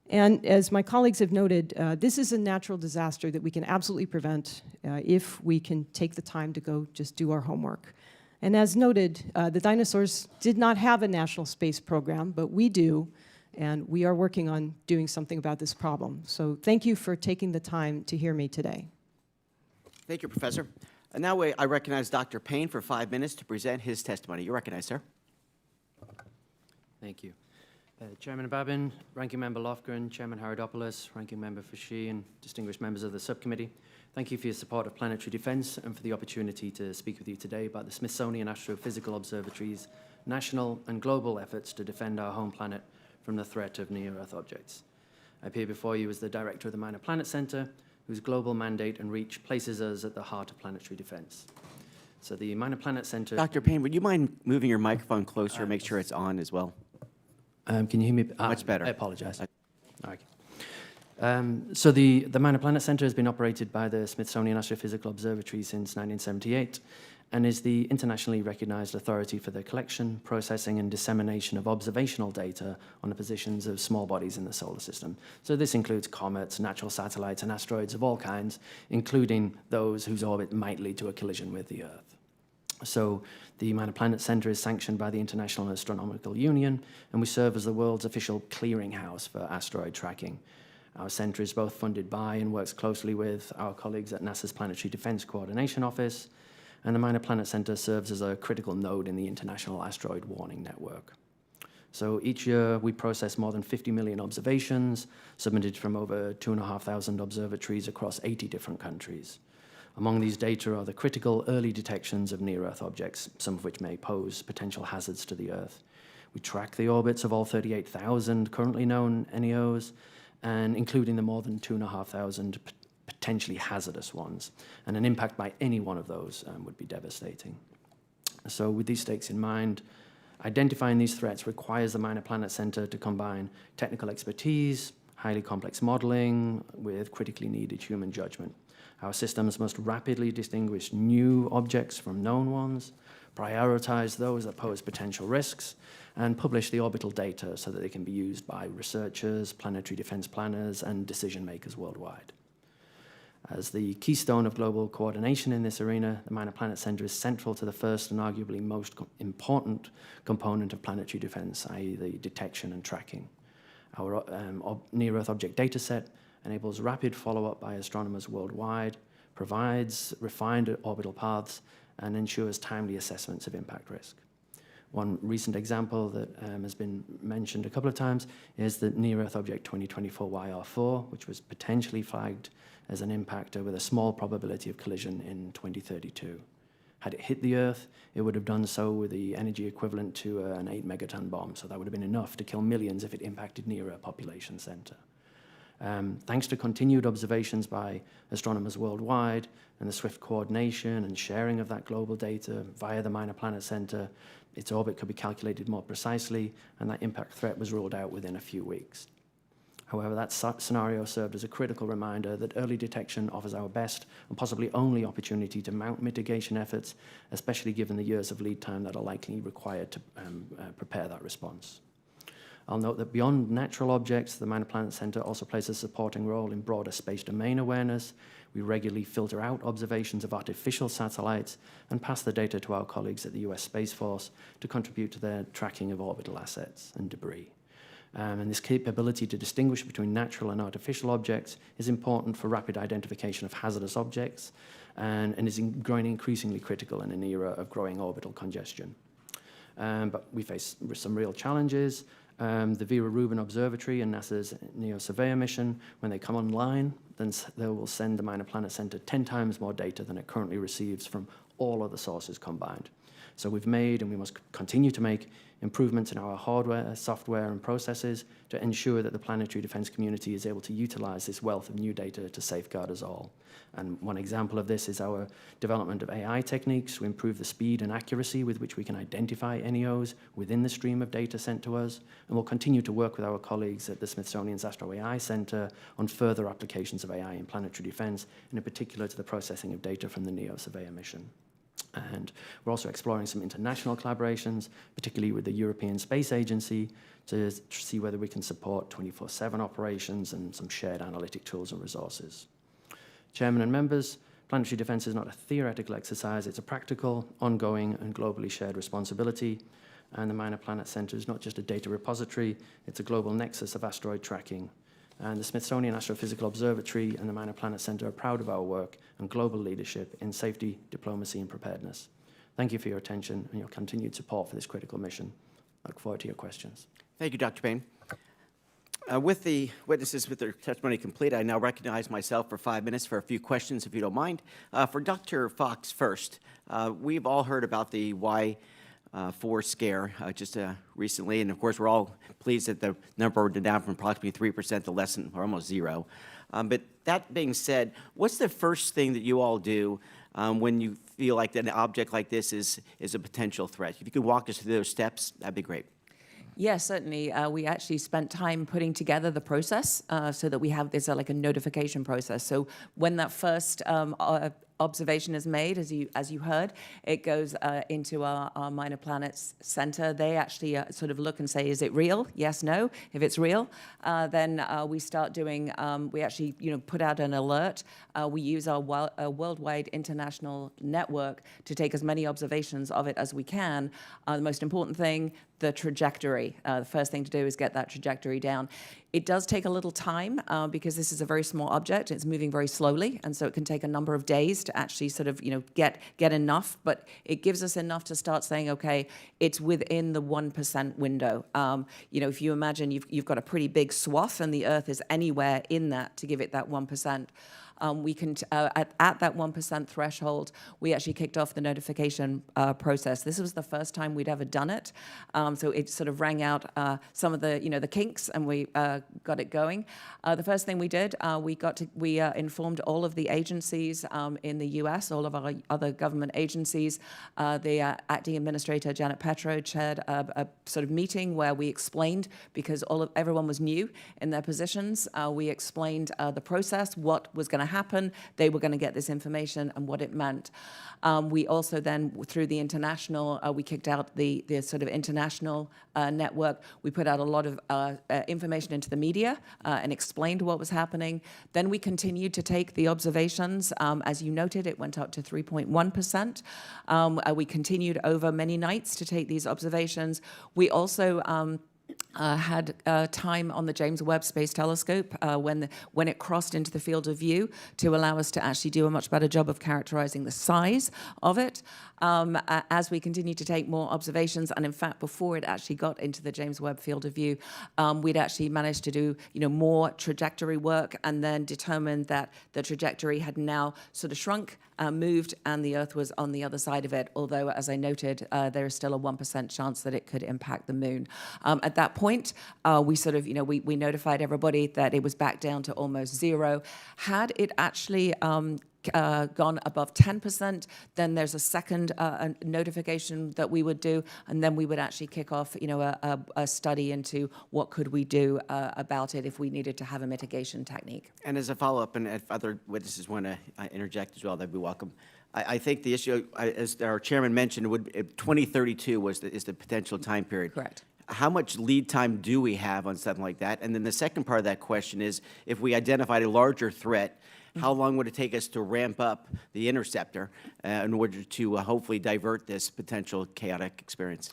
And as my colleagues have noted, this is a natural disaster that we can absolutely prevent if we can take the time to go just do our homework. And as noted, the dinosaurs did not have a national space program, but we do, and we are working on doing something about this problem. So thank you for taking the time to hear me today. Thank you, Professor. And now I recognize Dr. Payne for 5 minutes to present his testimony. You're recognized, sir. Thank you. Chairman Babin, Ranking Member Lofgren, Chairman Herodopoulos, Ranking Member Foushee, and distinguished members of the subcommittee, thank you for your support of planetary defense and for the opportunity to speak with you today about the Smithsonian Astrophysical Observatory's national and global efforts to defend our home planet from the threat of near-Earth objects. I appear before you as the director of the Minor Planet Center, whose global mandate and reach places us at the heart of planetary defense. So the Minor Planet Center... Dr. Payne, would you mind moving your microphone closer, make sure it's on as well? Can you hear me? Much better. I apologize. So the Minor Planet Center has been operated by the Smithsonian Astrophysical Observatory since 1978 and is the internationally recognized authority for the collection, processing, and dissemination of observational data on the positions of small bodies in the solar system. So this includes comets, natural satellites, and asteroids of all kinds, including those whose orbit might lead to a collision with the Earth. So the Minor Planet Center is sanctioned by the International Astronomical Union, and we serve as the world's official clearinghouse for asteroid tracking. Our center is both funded by and works closely with our colleagues at NASA's Planetary Defense Coordination Office, and the Minor Planet Center serves as a critical node in the International Asteroid Warning Network. So each year we process more than 50 million observations, submitted from over 2,500 observatories across 80 different countries. Among these data are the critical early detections of near-Earth objects, some of which may pose potential hazards to the Earth. We track the orbits of all 38,000 currently known NEOs, and including the more than 2,500 potentially hazardous ones. And an impact by any one of those would be devastating. So with these stakes in mind, identifying these threats requires the Minor Planet Center to combine technical expertise, highly complex modeling, with critically needed human judgment. Our systems must rapidly distinguish new objects from known ones, prioritize those that pose potential risks, and publish the orbital data so that they can be used by researchers, planetary defense planners, and decision makers worldwide. As the keystone of global coordination in this arena, the Minor Planet Center is central to the first and arguably most important component of planetary defense, i.e. the detection and tracking. Our near-Earth object data set enables rapid follow-up by astronomers worldwide, provides refined orbital paths, and ensures timely assessments of impact risk. One recent example that has been mentioned a couple of times is the near-Earth object 2024 YR4, which was potentially flagged as an impactor with a small probability of collision in 2032. Had it hit the Earth, it would have done so with the energy equivalent to an 8 megaton bomb, so that would have been enough to kill millions if it impacted near a population center. Thanks to continued observations by astronomers worldwide and the swift coordination and sharing of that global data via the Minor Planet Center, its orbit could be calculated more precisely, and that impact threat was ruled out within a few weeks. However, that scenario served as a critical reminder that early detection offers our best and possibly only opportunity to mount mitigation efforts, especially given the years of lead time that are likely required to prepare that response. I'll note that beyond natural objects, the Minor Planet Center also plays a supporting role in broader space domain awareness. We regularly filter out observations of artificial satellites and pass the data to our colleagues at the US Space Force to contribute to their tracking of orbital assets and debris. And this capability to distinguish between natural and artificial objects is important for rapid identification of hazardous objects and is growing increasingly critical in an era of growing orbital congestion. But we face some real challenges. The Vera Rubin Observatory and NASA's NeoSurveyor mission, when they come online, then they will send the Minor Planet Center 10 times more data than it currently receives from all other sources combined. So we've made, and we must continue to make, improvements in our hardware, software, and processes to ensure that the planetary defense community is able to utilize this wealth of new data to safeguard us all. And one example of this is our development of AI techniques to improve the speed and accuracy with which we can identify NEOs within the stream of data sent to us. And we'll continue to work with our colleagues at the Smithsonian's Astro AI Center on further applications of AI in planetary defense, and in particular to the processing of data from the NEO Surveyor mission. And we're also exploring some international collaborations, particularly with the European Space Agency, to see whether we can support 24/7 operations and some shared analytic tools and resources. Chairman and members, planetary defense is not a theoretical exercise, it's a practical, ongoing, and globally shared responsibility. And the Minor Planet Center is not just a data repository, it's a global nexus of asteroid tracking. And the Smithsonian Astrophysical Observatory and the Minor Planet Center are proud of our work and global leadership in safety, diplomacy, and preparedness. Thank you for your attention and your continued support for this critical mission. I look forward to your questions. Thank you, Dr. Payne. With the witnesses with their testimony complete, I now recognize myself for 5 minutes for a few questions, if you don't mind. For Dr. Fox first, we've all heard about the Y4 scare just recently, and of course we're all pleased that the number went down from approximately 3% to less than, or almost zero. But that being said, what's the first thing that you all do when you feel like an object like this is a potential threat? If you could walk us through those steps, that'd be great. Yes, certainly. We actually spent time putting together the process so that we have this like a notification process. So when that first observation is made, as you heard, it goes into our Minor Planets Center. They actually sort of look and say, is it real? Yes, no. If it's real, then we start doing, we actually put out an alert. We use our worldwide international network to take as many observations of it as we can. The most important thing, the trajectory. The first thing to do is get that trajectory down. It does take a little time because this is a very small object. It's moving very slowly, and so it can take a number of days to actually sort of get enough. But it gives us enough to start saying, okay, it's within the 1% window. If you imagine you've got a pretty big swath, and the Earth is anywhere in that to give it that 1%. We can, at that 1% threshold, we actually kicked off the notification process. This was the first time we'd ever done it. So it sort of rang out some of the, the kinks, and we got it going. The first thing we did, we informed all of the agencies in the U.S., all of our other government agencies. The acting administrator, Janet Petro, chaired a sort of meeting where we explained, because everyone was new in their positions, we explained the process, what was going to happen, they were going to get this information and what it meant. We also then, through the international, we kicked out the sort of international network. We put out a lot of information into the media and explained what was happening. Then we continued to take the observations. As you noted, it went up to 3.1%. We continued over many nights to take these observations. We also had time on the James Webb Space Telescope when it crossed into the field of view to allow us to actually do a much better job of characterizing the size of it. As we continue to take more observations, and in fact, before it actually got into the James Webb field of view, we'd actually managed to do more trajectory work, and then determined that the trajectory had now sort of shrunk, moved, and the Earth was on the other side of it. Although, as I noted, there is still a 1% chance that it could impact the Moon. At that point, we sort of, we notified everybody that it was back down to almost zero. Had it actually gone above 10%, then there's a second notification that we would do, and then we would actually kick off, a study into what could we do about it if we needed to have a mitigation technique. And as a follow-up, and if other witnesses want to interject as well, that'd be welcome. I think the issue, as our chairman mentioned, 2032 is the potential time period. Correct. How much lead time do we have on something like that? And then the second part of that question is, if we identified a larger threat, how long would it take us to ramp up the interceptor in order to hopefully divert this potential chaotic experience?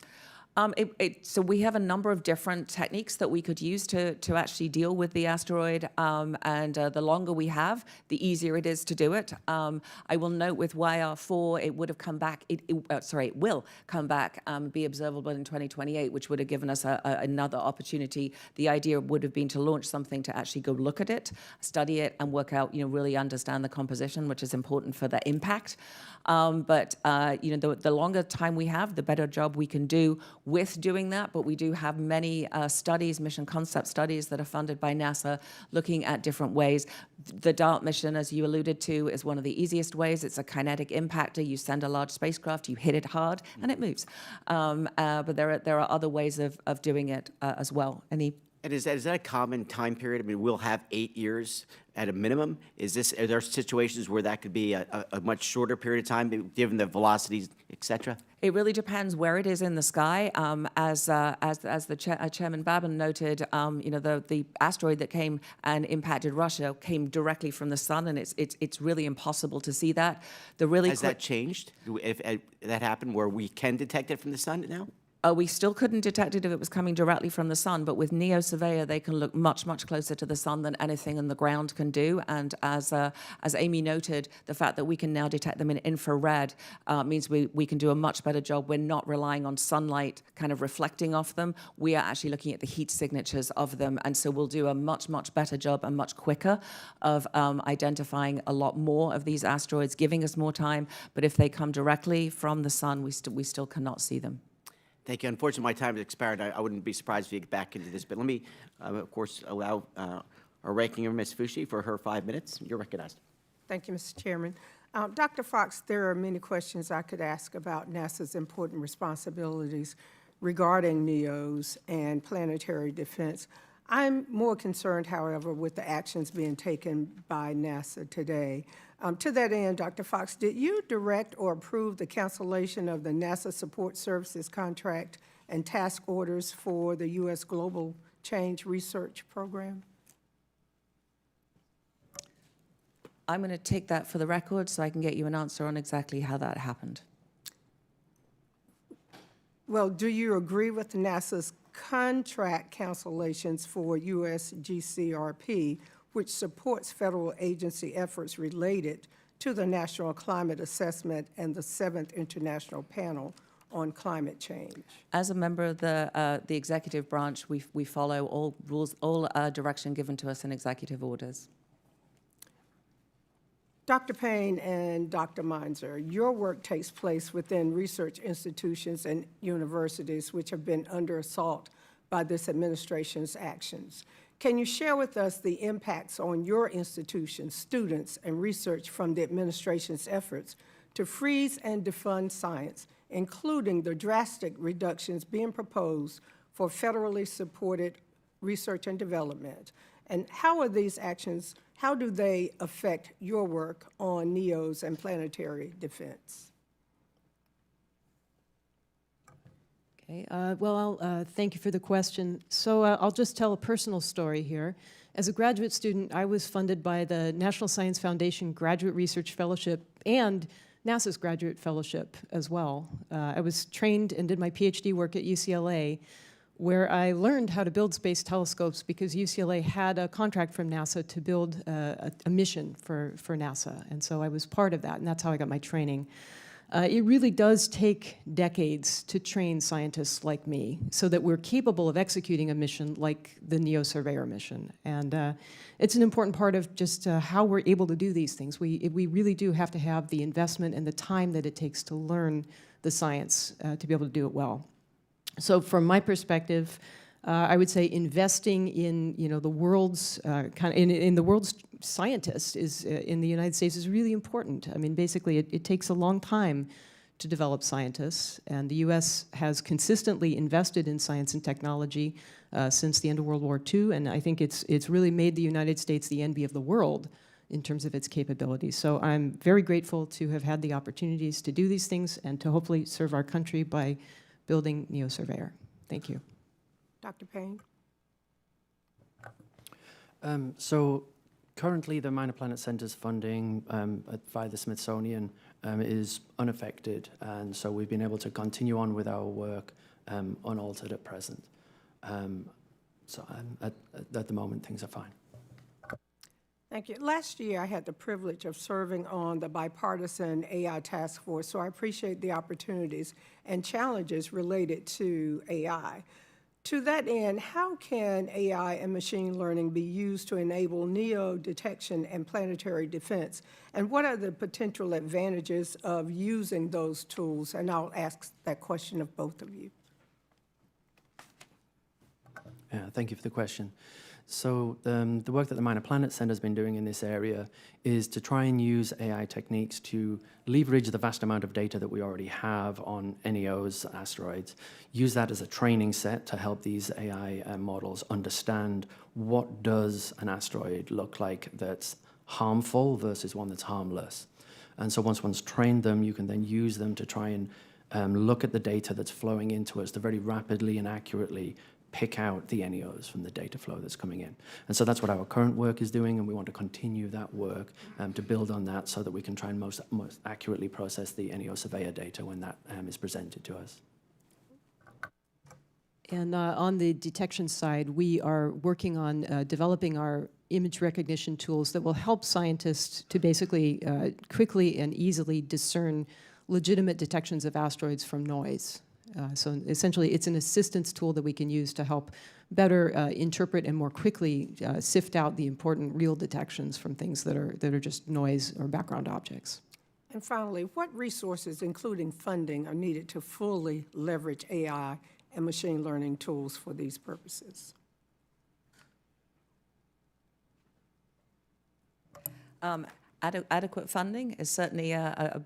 So we have a number of different techniques that we could use to actually deal with the asteroid, and the longer we have, the easier it is to do it. I will note with YR4, it would have come back, it will come back, be observable in 2028, which would have given us another opportunity. The idea would have been to launch something to actually go look at it, study it, and work out, really understand the composition, which is important for the impact. But the longer time we have, the better job we can do with doing that. But we do have many studies, mission concept studies that are funded by NASA looking at different ways. The DART mission, as you alluded to, is one of the easiest ways. It's a kinetic impactor. You send a large spacecraft, you hit it hard, and it moves. But there are other ways of doing it as well. And is that a common time period? I mean, we'll have 8 years at a minimum. Are there situations where that could be a much shorter period of time, given the velocities, et cetera? It really depends where it is in the sky. As the Chairman Babin noted, the asteroid that came and impacted Russia came directly from the sun, and it's really impossible to see that. Has that changed? If that happened, where we can detect it from the sun now? We still couldn't detect it if it was coming directly from the sun, but with NEO Surveyor, they can look much, much closer to the sun than anything in the ground can do. And as Amy noted, the fact that we can now detect them in infrared means we can do a much better job. We're not relying on sunlight kind of reflecting off them. We are actually looking at the heat signatures of them, and so we'll do a much, much better job and much quicker of identifying a lot more of these asteroids, giving us more time. But if they come directly from the sun, we still cannot see them. Thank you. Unfortunately, my time has expired. I wouldn't be surprised if you get back into this, but let me, of course, allow our ranking member, Ms. Fushi, for her 5 minutes. You're recognized. Thank you, Mr. Chairman. Dr. Fox, there are many questions I could ask about NASA's important responsibilities regarding NEOs and planetary defense. I'm more concerned, however, with the actions being taken by NASA today. To that end, Dr. Fox, did you direct or approve the cancellation of the NASA Support Services contract and task orders for the U.S. Global Change Research Program? I'm going to take that for the record so I can get you an answer on exactly how that happened. Well, do you agree with NASA's contract cancellations for USGCRP, which supports federal agency efforts related to the National Climate Assessment and the 7th International Panel on Climate Change? As a member of the executive branch, we follow all rules, all direction given to us in executive orders. Dr. Payne and Dr. Meinzer, your work takes place within research institutions and universities which have been under assault by this administration's actions. Can you share with us the impacts on your institutions, students, and research from the administration's efforts to freeze and defund science, including the drastic reductions being proposed for federally supported research and development? And how do they affect your work on NEOs and planetary defense? Okay, thank you for the question. So I'll just tell a personal story here. As a graduate student, I was funded by the National Science Foundation Graduate Research Fellowship and NASA's Graduate Fellowship as well. I was trained and did my PhD work at UCLA, where I learned how to build space telescopes because UCLA had a contract from NASA to build a mission for NASA. And so I was part of that, and that's how I got my training. It really does take decades to train scientists like me so that we're capable of executing a mission like the NEO Surveyor mission. And it's an important part of just how we're able to do these things. We really do have to have the investment and the time that it takes to learn the science to be able to do it well. So from my perspective, I would say investing in the world's in the world's scientists is in the United States is really important. I mean, basically, it takes a long time to develop scientists, and the U.S. has consistently invested in science and technology since the end of World War II, and I think it's really made the United States the envy of the world in terms of its capabilities. So I'm very grateful to have had the opportunities to do these things and to hopefully serve our country by building NEO Surveyor. Thank you. Dr. Payne? So currently the Minor Planet Center's funding via the Smithsonian is unaffected, and so we've been able to continue on with our work unaltered at present. So at the moment, things are fine. Thank you. Last year, I had the privilege of serving on the bipartisan AI task force, so I appreciate the opportunities and challenges related to AI. To that end, how can AI and machine learning be used to enable NEO detection and planetary defense? And what are the potential advantages of using those tools? And I'll ask that question of both of you. Yeah, thank you for the question. So the work that the Minor Planet Center has been doing in this area is to try and use AI techniques to leverage the vast amount of data that we already have on NEOs, asteroids, use that as a training set to help these AI models understand what does an asteroid look like that's harmful versus one that's harmless. And so once one's trained them, you can then use them to try and look at the data that's flowing into us to very rapidly and accurately pick out the NEOs from the data flow that's coming in. And so that's what our current work is doing, and we want to continue that work to build on that so that we can try and most accurately process the NEO surveyor data when that is presented to us. And on the detection side, we are working on developing our image recognition tools that will help scientists to basically quickly and easily discern legitimate detections of asteroids from noise. So essentially, it's an assistance tool that we can use to help better interpret and more quickly sift out the important real detections from things that are just noise or background objects. And finally, what resources, including funding, are needed to fully leverage AI and machine learning tools for these purposes? Adequate funding is certainly a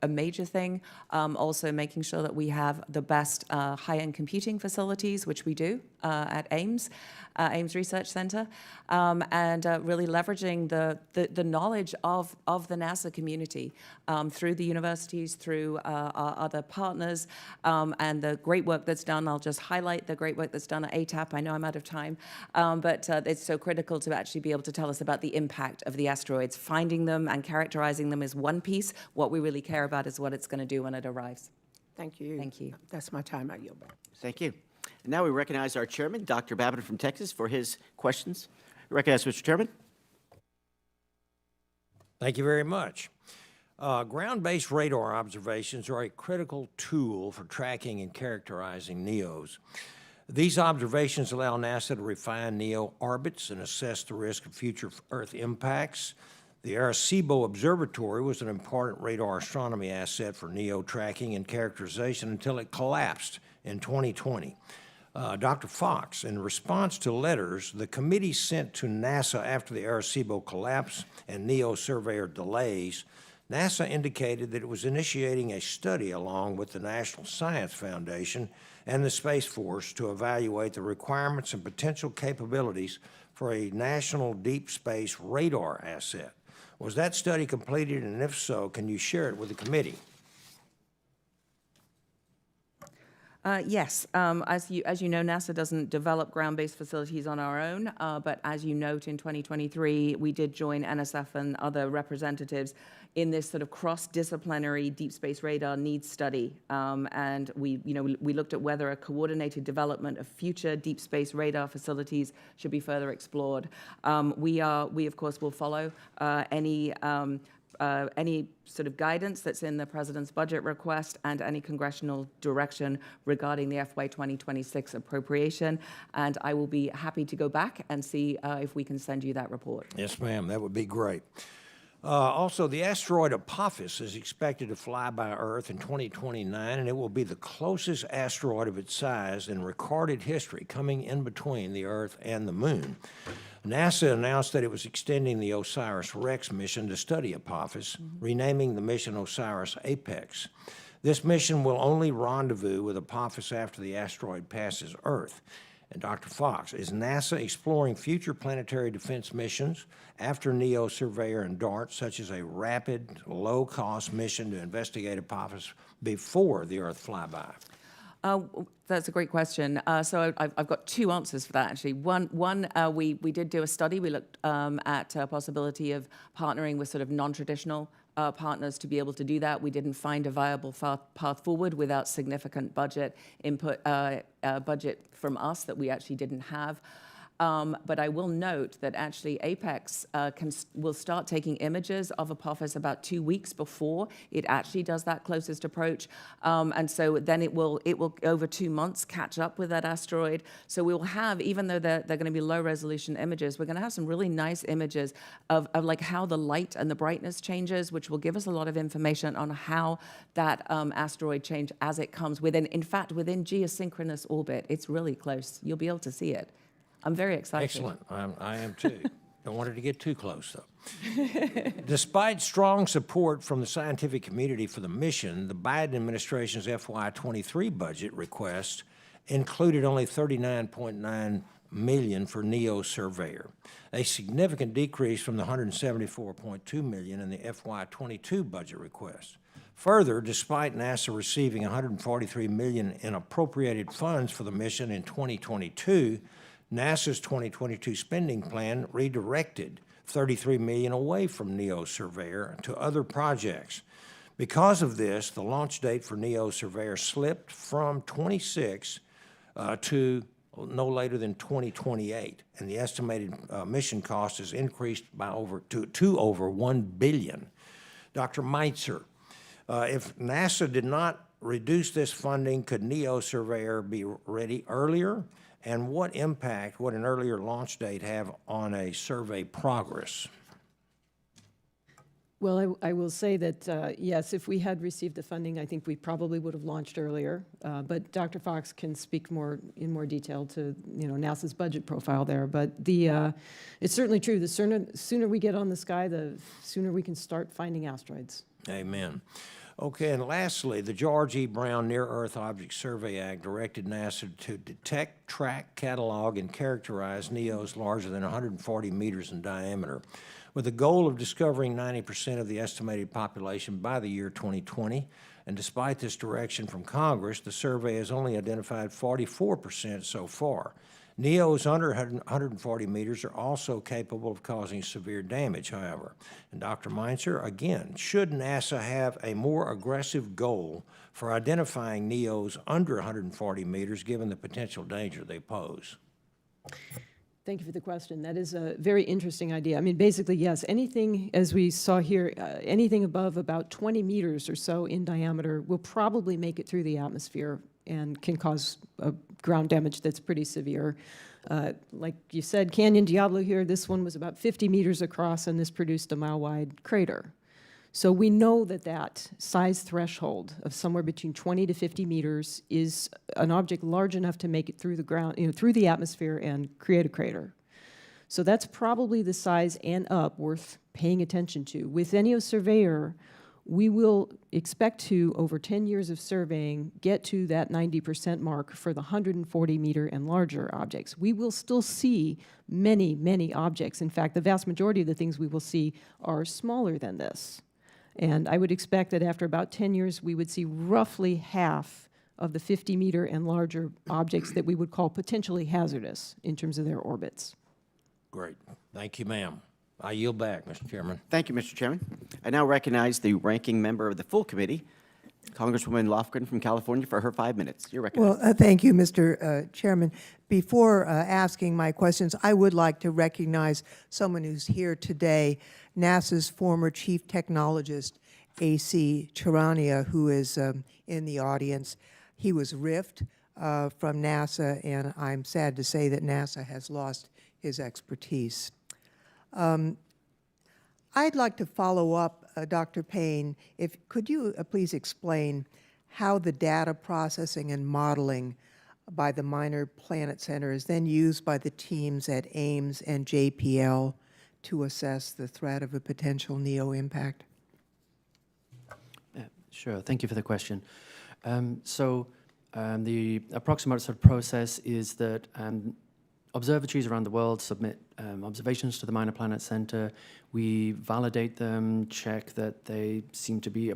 major thing. Also making sure that we have the best high-end computing facilities, which we do at Ames Research Center, and really leveraging the knowledge of the NASA community through the universities, through our other partners, and the great work that's done. I'll just highlight the great work that's done at ATAP. I know I'm out of time, but it's so critical to actually be able to tell us about the impact of the asteroids. Finding them and characterizing them is one piece. What we really care about is what it's going to do when it arrives. Thank you. Thank you. That's my time. I yield back. Thank you. And now we recognize our chairman, Dr. Babbitt from Texas, for his questions. We recognize Mr. Chairman. Thank you very much. Ground-based radar observations are a critical tool for tracking and characterizing NEOs. These observations allow NASA to refine NEO orbits and assess the risk of future Earth impacts. The Arecibo Observatory was an important radar astronomy asset for NEO tracking and characterization until it collapsed in 2020. Dr. Fox, in response to letters the committee sent to NASA after the Arecibo collapse and NEO surveyor delays, NASA indicated that it was initiating a study along with the National Science Foundation and the Space Force to evaluate the requirements and potential capabilities for a national deep space radar asset. Was that study completed, and if so, can you share it with the committee? Yes, as you know, NASA doesn't develop ground-based facilities on our own, but as you note, in 2023, we did join NSF and other representatives in this sort of cross-disciplinary deep space radar needs study, and we looked at whether a coordinated development of future deep space radar facilities should be further explored. We of course will follow any sort of guidance that's in the President's budget request and any congressional direction regarding the FY 2026 appropriation. And I will be happy to go back and see if we can send you that report. Yes, ma'am, that would be great. Also, the asteroid Apophis is expected to fly by Earth in 2029, and it will be the closest asteroid of its size in recorded history, coming in between the Earth and the Moon. NASA announced that it was extending the OSIRIS-REx mission to study Apophis, renaming the mission OSIRIS-APEX. This mission will only rendezvous with Apophis after the asteroid passes Earth. And Dr. Fox, is NASA exploring future planetary defense missions after NEO Surveyor and DART, such as a rapid, low-cost mission to investigate Apophis before the Earth flyby? That's a great question. So I've got two answers for that, actually. One, we did do a study. We looked at a possibility of partnering with sort of non-traditional partners to be able to do that. We didn't find a viable path forward without significant budget input, budget from us that we actually didn't have. But I will note that actually APEX will start taking images of Apophis about 2 weeks before it actually does that closest approach. And so then it will over 2 months catch up with that asteroid. So we will have, even though they're going to be low resolution images, we're going to have some really nice images of like how the light and the brightness changes, which will give us a lot of information on how that asteroid changed as it comes within, in fact, within geosynchronous orbit. It's really close. You'll be able to see it. I'm very excited. Excellent. I am too. Don't want it to get too close, though. Despite strong support from the scientific community for the mission, the Biden administration's FY23 budget request included only $39.9 million for NEO Surveyor, a significant decrease from the $174.2 million in the FY22 budget request. Further, despite NASA receiving $143 million in appropriated funds for the mission in 2022, NASA's 2022 spending plan redirected $33 million away from NEO Surveyor to other projects. Because of this, the launch date for NEO Surveyor slipped from 26 to no later than 2028, and the estimated mission cost has increased by over $1 billion. Dr. Meitzer, if NASA did not reduce this funding, could NEO Surveyor be ready earlier? And what impact would an earlier launch date have on a survey progress? Well, I will say that, yes, if we had received the funding, I think we probably would have launched earlier. But Dr. Fox can speak in more detail to NASA's budget profile there. But it's certainly true. The sooner we get on the sky, the sooner we can start finding asteroids. Amen. Okay, and lastly, the George E. Brown Near-Earth Object Survey Act directed NASA to detect, track, catalog, and characterize NEOs larger than 140 meters in diameter, with the goal of discovering 90% of the estimated population by the year 2020. And despite this direction from Congress, the survey has only identified 44% so far. NEOs under 140 meters are also capable of causing severe damage, however. And Dr. Meitzer, again, should NASA have a more aggressive goal for identifying NEOs under 140 meters, given the potential danger they pose? Thank you for the question. That is a very interesting idea. I mean, basically, yes, anything, as we saw here, anything above about 20 meters or so in diameter will probably make it through the atmosphere and can cause ground damage that's pretty severe. Like you said, Canyon Diablo here, this one was about 50 meters across, and this produced a mile-wide crater. So we know that that size threshold of somewhere between 20 to 50 meters is an object large enough to make it through the ground, through the atmosphere and create a crater. So that's probably the size and up worth paying attention to. With NEO Surveyor, we will expect to, over 10 years of surveying, get to that 90% mark for the 140 meter and larger objects. We will still see many, many objects. In fact, the vast majority of the things we will see are smaller than this. And I would expect that after about 10 years, we would see roughly half of the 50 meter and larger objects that we would call potentially hazardous in terms of their orbits. Great. Thank you, ma'am. I yield back, Mr. Chairman. Thank you, Mr. Chairman. I now recognize the ranking member of the full committee, Congresswoman Lofgren from California, for her 5 minutes. You're recognized. Well, thank you, Mr. Chairman. Before asking my questions, I would like to recognize someone who's here today, NASA's former chief technologist, A.C. Charania, who is in the audience. He was riffed from NASA, and I'm sad to say that NASA has lost his expertise. I'd like to follow up, Dr. Payne. Could you please explain how the data processing and modeling by the Minor Planet Center is then used by the teams at Ames and JPL to assess the threat of a potential NEO impact? Sure, thank you for the question. The approximate sort of process is that observatories around the world submit observations to the Minor Planet Center. We validate them, check that they seem to be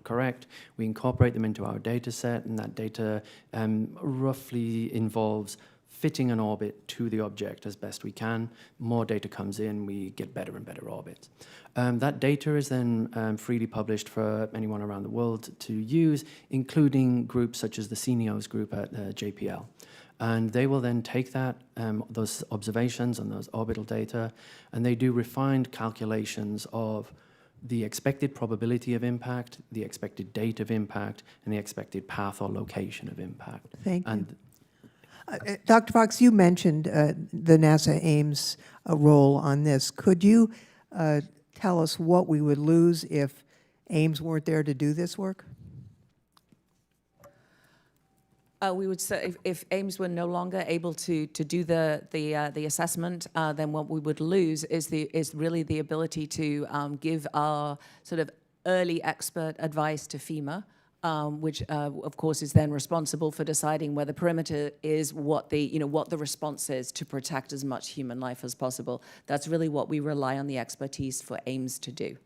correct. We incorporate them into our data set, and that data roughly involves fitting an orbit to the object as best we can. More data comes in, we get better and better orbits. That data is then freely published for anyone around the world to use, including groups such as the CNEOS group at JPL. And they will then take that, those observations and those orbital data, and they do refined calculations of the expected probability of impact, the expected date of impact, and the expected path or location of impact. Thank you. Dr. Fox, you mentioned the NASA Ames role on this. Could you tell us what we would lose if Ames weren't there to do this work? We would say if Ames were no longer able to do the assessment, then what we would lose is really the ability to give our sort of early expert advice to FEMA, which of course is then responsible for deciding where the perimeter is, what the response is to protect as much human life as possible. That's really what we rely on the expertise for Ames to do.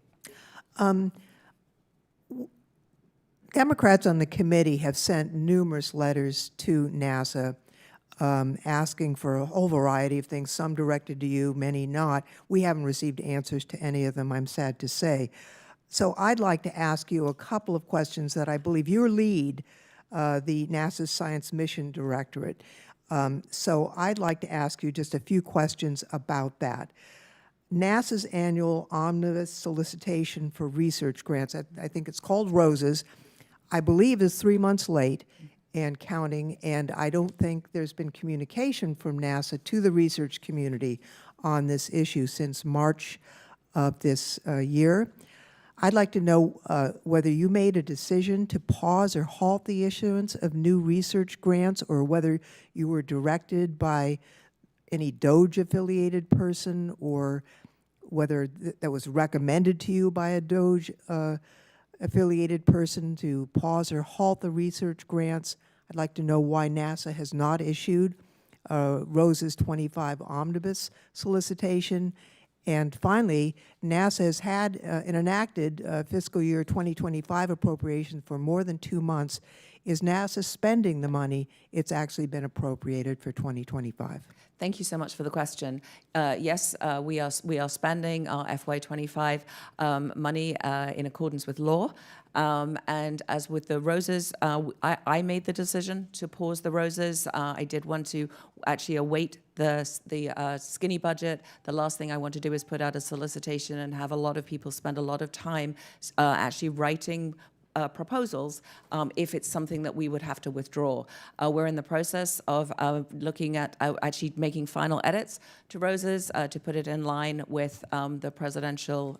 Democrats on the committee have sent numerous letters to NASA asking for a whole variety of things, some directed to you, many not. We haven't received answers to any of them, I'm sad to say. So I'd like to ask you a couple of questions that I believe your lead, the NASA Science Mission Directorate. So I'd like to ask you just a few questions about that. NASA's annual omnibus solicitation for research grants, I think it's called ROSES, I believe is 3 months late and counting, and I don't think there's been communication from NASA to the research community on this issue since March of this year. I'd like to know whether you made a decision to pause or halt the issuance of new research grants, or whether you were directed by any DOGE-affiliated person, or whether that was recommended to you by a DOGE affiliated person to pause or halt the research grants. I'd like to know why NASA has not issued ROSES 25 omnibus solicitation. And finally, NASA has had an enacted fiscal year 2025 appropriation for more than 2 months. Is NASA spending the money it's actually been appropriated for 2025? Thank you so much for the question. Yes, we are spending our FY25 money in accordance with law. And as with the ROSES, I made the decision to pause the ROSES. I did want to actually await the skinny budget. The last thing I want to do is put out a solicitation and have a lot of people spend a lot of time actually writing proposals if it's something that we would have to withdraw. We're in the process of looking at actually making final edits to ROSES to put it in line with the presidential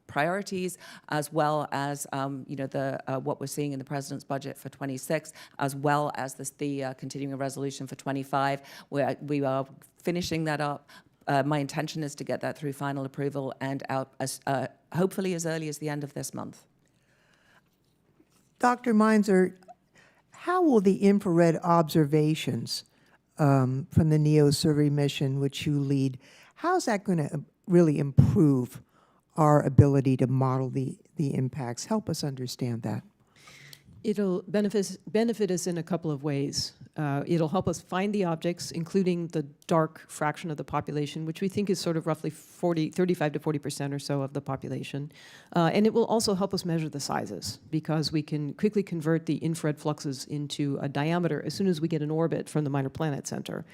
priorities, as well as what we're seeing in the president's budget for 26, as well as the continuing resolution for 25. We are finishing that up. My intention is to get that through final approval and out hopefully as early as the end of this month. Dr. Meinzer, how will the infrared observations from the NEO survey mission, which you lead, how is that going to really improve our ability to model the impacts? Help us understand that. It'll benefit us in a couple of ways. It'll help us find the objects, including the dark fraction of the population, which we think is sort of roughly 35 to 40% or so of the population. And it will also help us measure the sizes, because we can quickly convert the infrared fluxes into a diameter as soon as we get an orbit from the Minor Planet Center.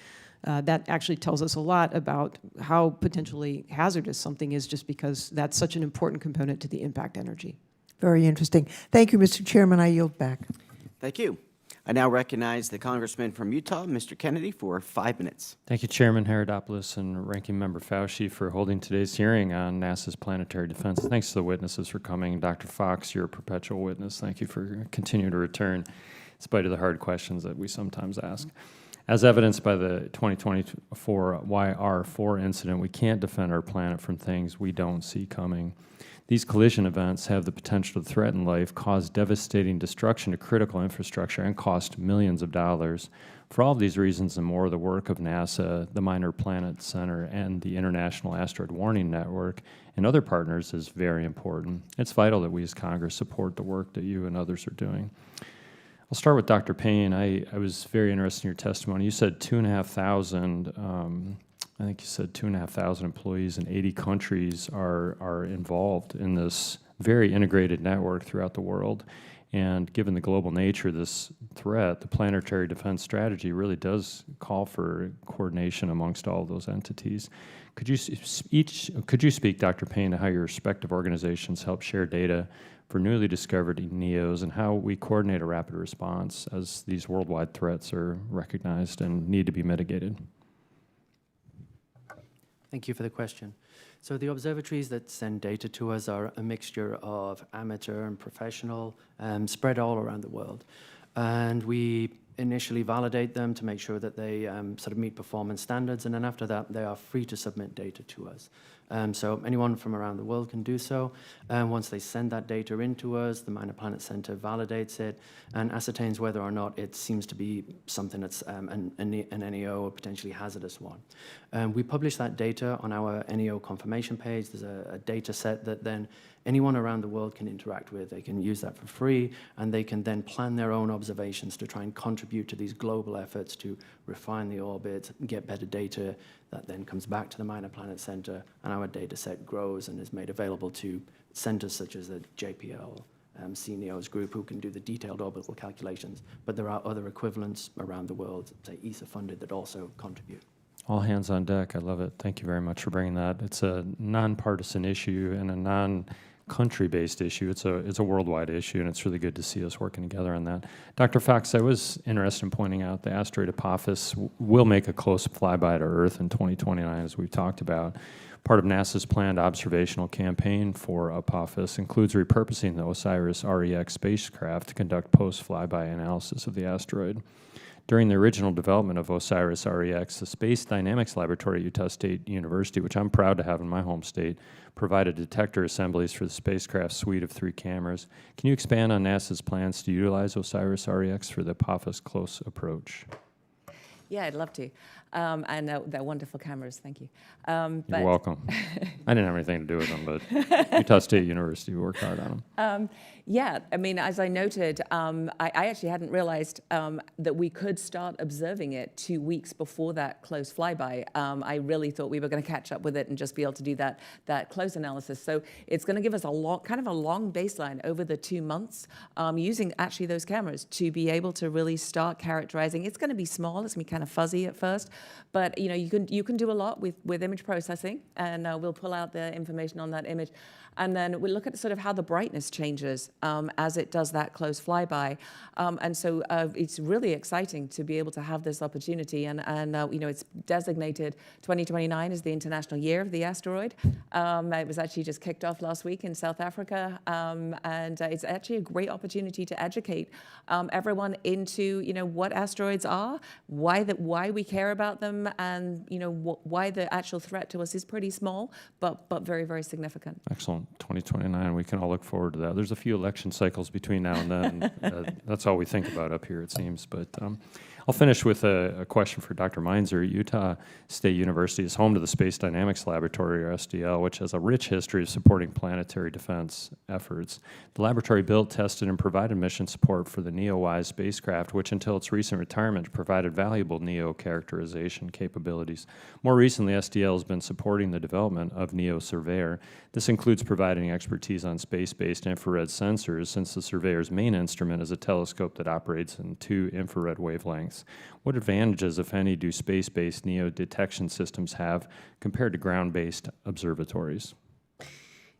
That actually tells us a lot about how potentially hazardous something is, just because that's such an important component to the impact energy. Very interesting. Thank you, Mr. Chairman. I yield back. Thank you. I now recognize the congressman from Utah, Mr. Kennedy, for 5 minutes. Thank you, Chairman Herodopoulos and Ranking Member Fauci, for holding today's hearing on NASA's planetary defense. Thanks to the witnesses for coming. Dr. Fox, you're a perpetual witness. Thank you for continuing to return, in spite of the hard questions that we sometimes ask. As evidenced by the 2024 YR4 incident, we can't defend our planet from things we don't see coming. These collision events have the potential to threaten life, cause devastating destruction to critical infrastructure, and cost millions of dollars. For all of these reasons and more, the work of NASA, the Minor Planet Center, and the International Asteroid Warning Network and other partners is very important. It's vital that we as Congress support the work that you and others are doing. I'll start with Dr. Payne. I was very interested in your testimony. You said 2,500, I think you said 2,500 employees in 80 countries are involved in this very integrated network throughout the world. And given the global nature of this threat, the planetary defense strategy really does call for coordination amongst all of those entities. Could you speak, Dr. Payne, to how your respective organizations help share data for newly discovered NEOs and how we coordinate a rapid response as these worldwide threats are recognized and need to be mitigated? Thank you for the question. So the observatories that send data to us are a mixture of amateur and professional, spread all around the world. And we initially validate them to make sure that they sort of meet performance standards, and then after that, they are free to submit data to us. So anyone from around the world can do so. Once they send that data into us, the Minor Planet Center validates it and ascertains whether or not it seems to be something that's an NEO or potentially hazardous one. We publish that data on our NEO confirmation page. There's a data set that then anyone around the world can interact with. They can use that for free, and they can then plan their own observations to try and contribute to these global efforts to refine the orbit, get better data that then comes back to the Minor Planet Center, and our data set grows and is made available to centers such as the JPL, CNEOs group, who can do the detailed orbital calculations. But there are other equivalents around the world, say ESA funded, that also contribute. All hands on deck. I love it. Thank you very much for bringing that. It's a nonpartisan issue and a non-country-based issue. It's a worldwide issue, and it's really good to see us working together on that. Dr. Fox, I was interested in pointing out the asteroid Apophis will make a close flyby to Earth in 2029, as we've talked about. Part of NASA's planned observational campaign for Apophis includes repurposing the OSIRIS-REx spacecraft to conduct post-flyby analysis of the asteroid. During the original development of OSIRIS-REx, the Space Dynamics Laboratory at Utah State University, which I'm proud to have in my home state, provided detector assemblies for the spacecraft's suite of 3 cameras. Can you expand on NASA's plans to utilize OSIRIS-REx for the Apophis close approach? Yeah, I'd love to. And they're wonderful cameras, thank you. You're welcome. I didn't have anything to do with them, but Utah State University worked hard on them. Yeah, I mean, as I noted, I actually hadn't realized that we could start observing it 2 weeks before that close flyby. I really thought we were going to catch up with it and just be able to do that close analysis. So it's going to give us a long baseline over the 2 months using actually those cameras to be able to really start characterizing. It's going to be small, it's going to be kind of fuzzy at first, but you can do a lot with image processing, and we'll pull out the information on that image. And then we'll look at sort of how the brightness changes as it does that close flyby. And so it's really exciting to be able to have this opportunity. And it's designated 2029 as the International Year of the Asteroid. It was actually just kicked off last week in South Africa. And it's actually a great opportunity to educate everyone into, what asteroids are, why we care about them, and, why the actual threat to us is pretty small, but very, very significant. Excellent. 2029, we can all look forward to that. There's a few election cycles between now and then. That's all we think about up here, it seems. But I'll finish with a question for Dr. Meinzer. Utah State University is home to the Space Dynamics Laboratory, or SDL, which has a rich history of supporting planetary defense efforts. The laboratory built, tested, and provided mission support for the NEO-WISE spacecraft, which until its recent retirement provided valuable NEO characterization capabilities. More recently, SDL has been supporting the development of NEO Surveyor. This includes providing expertise on space-based infrared sensors, since the Surveyor's main instrument is a telescope that operates in 2 infrared wavelengths. What advantages, if any, do space-based NEO detection systems have compared to ground-based observatories?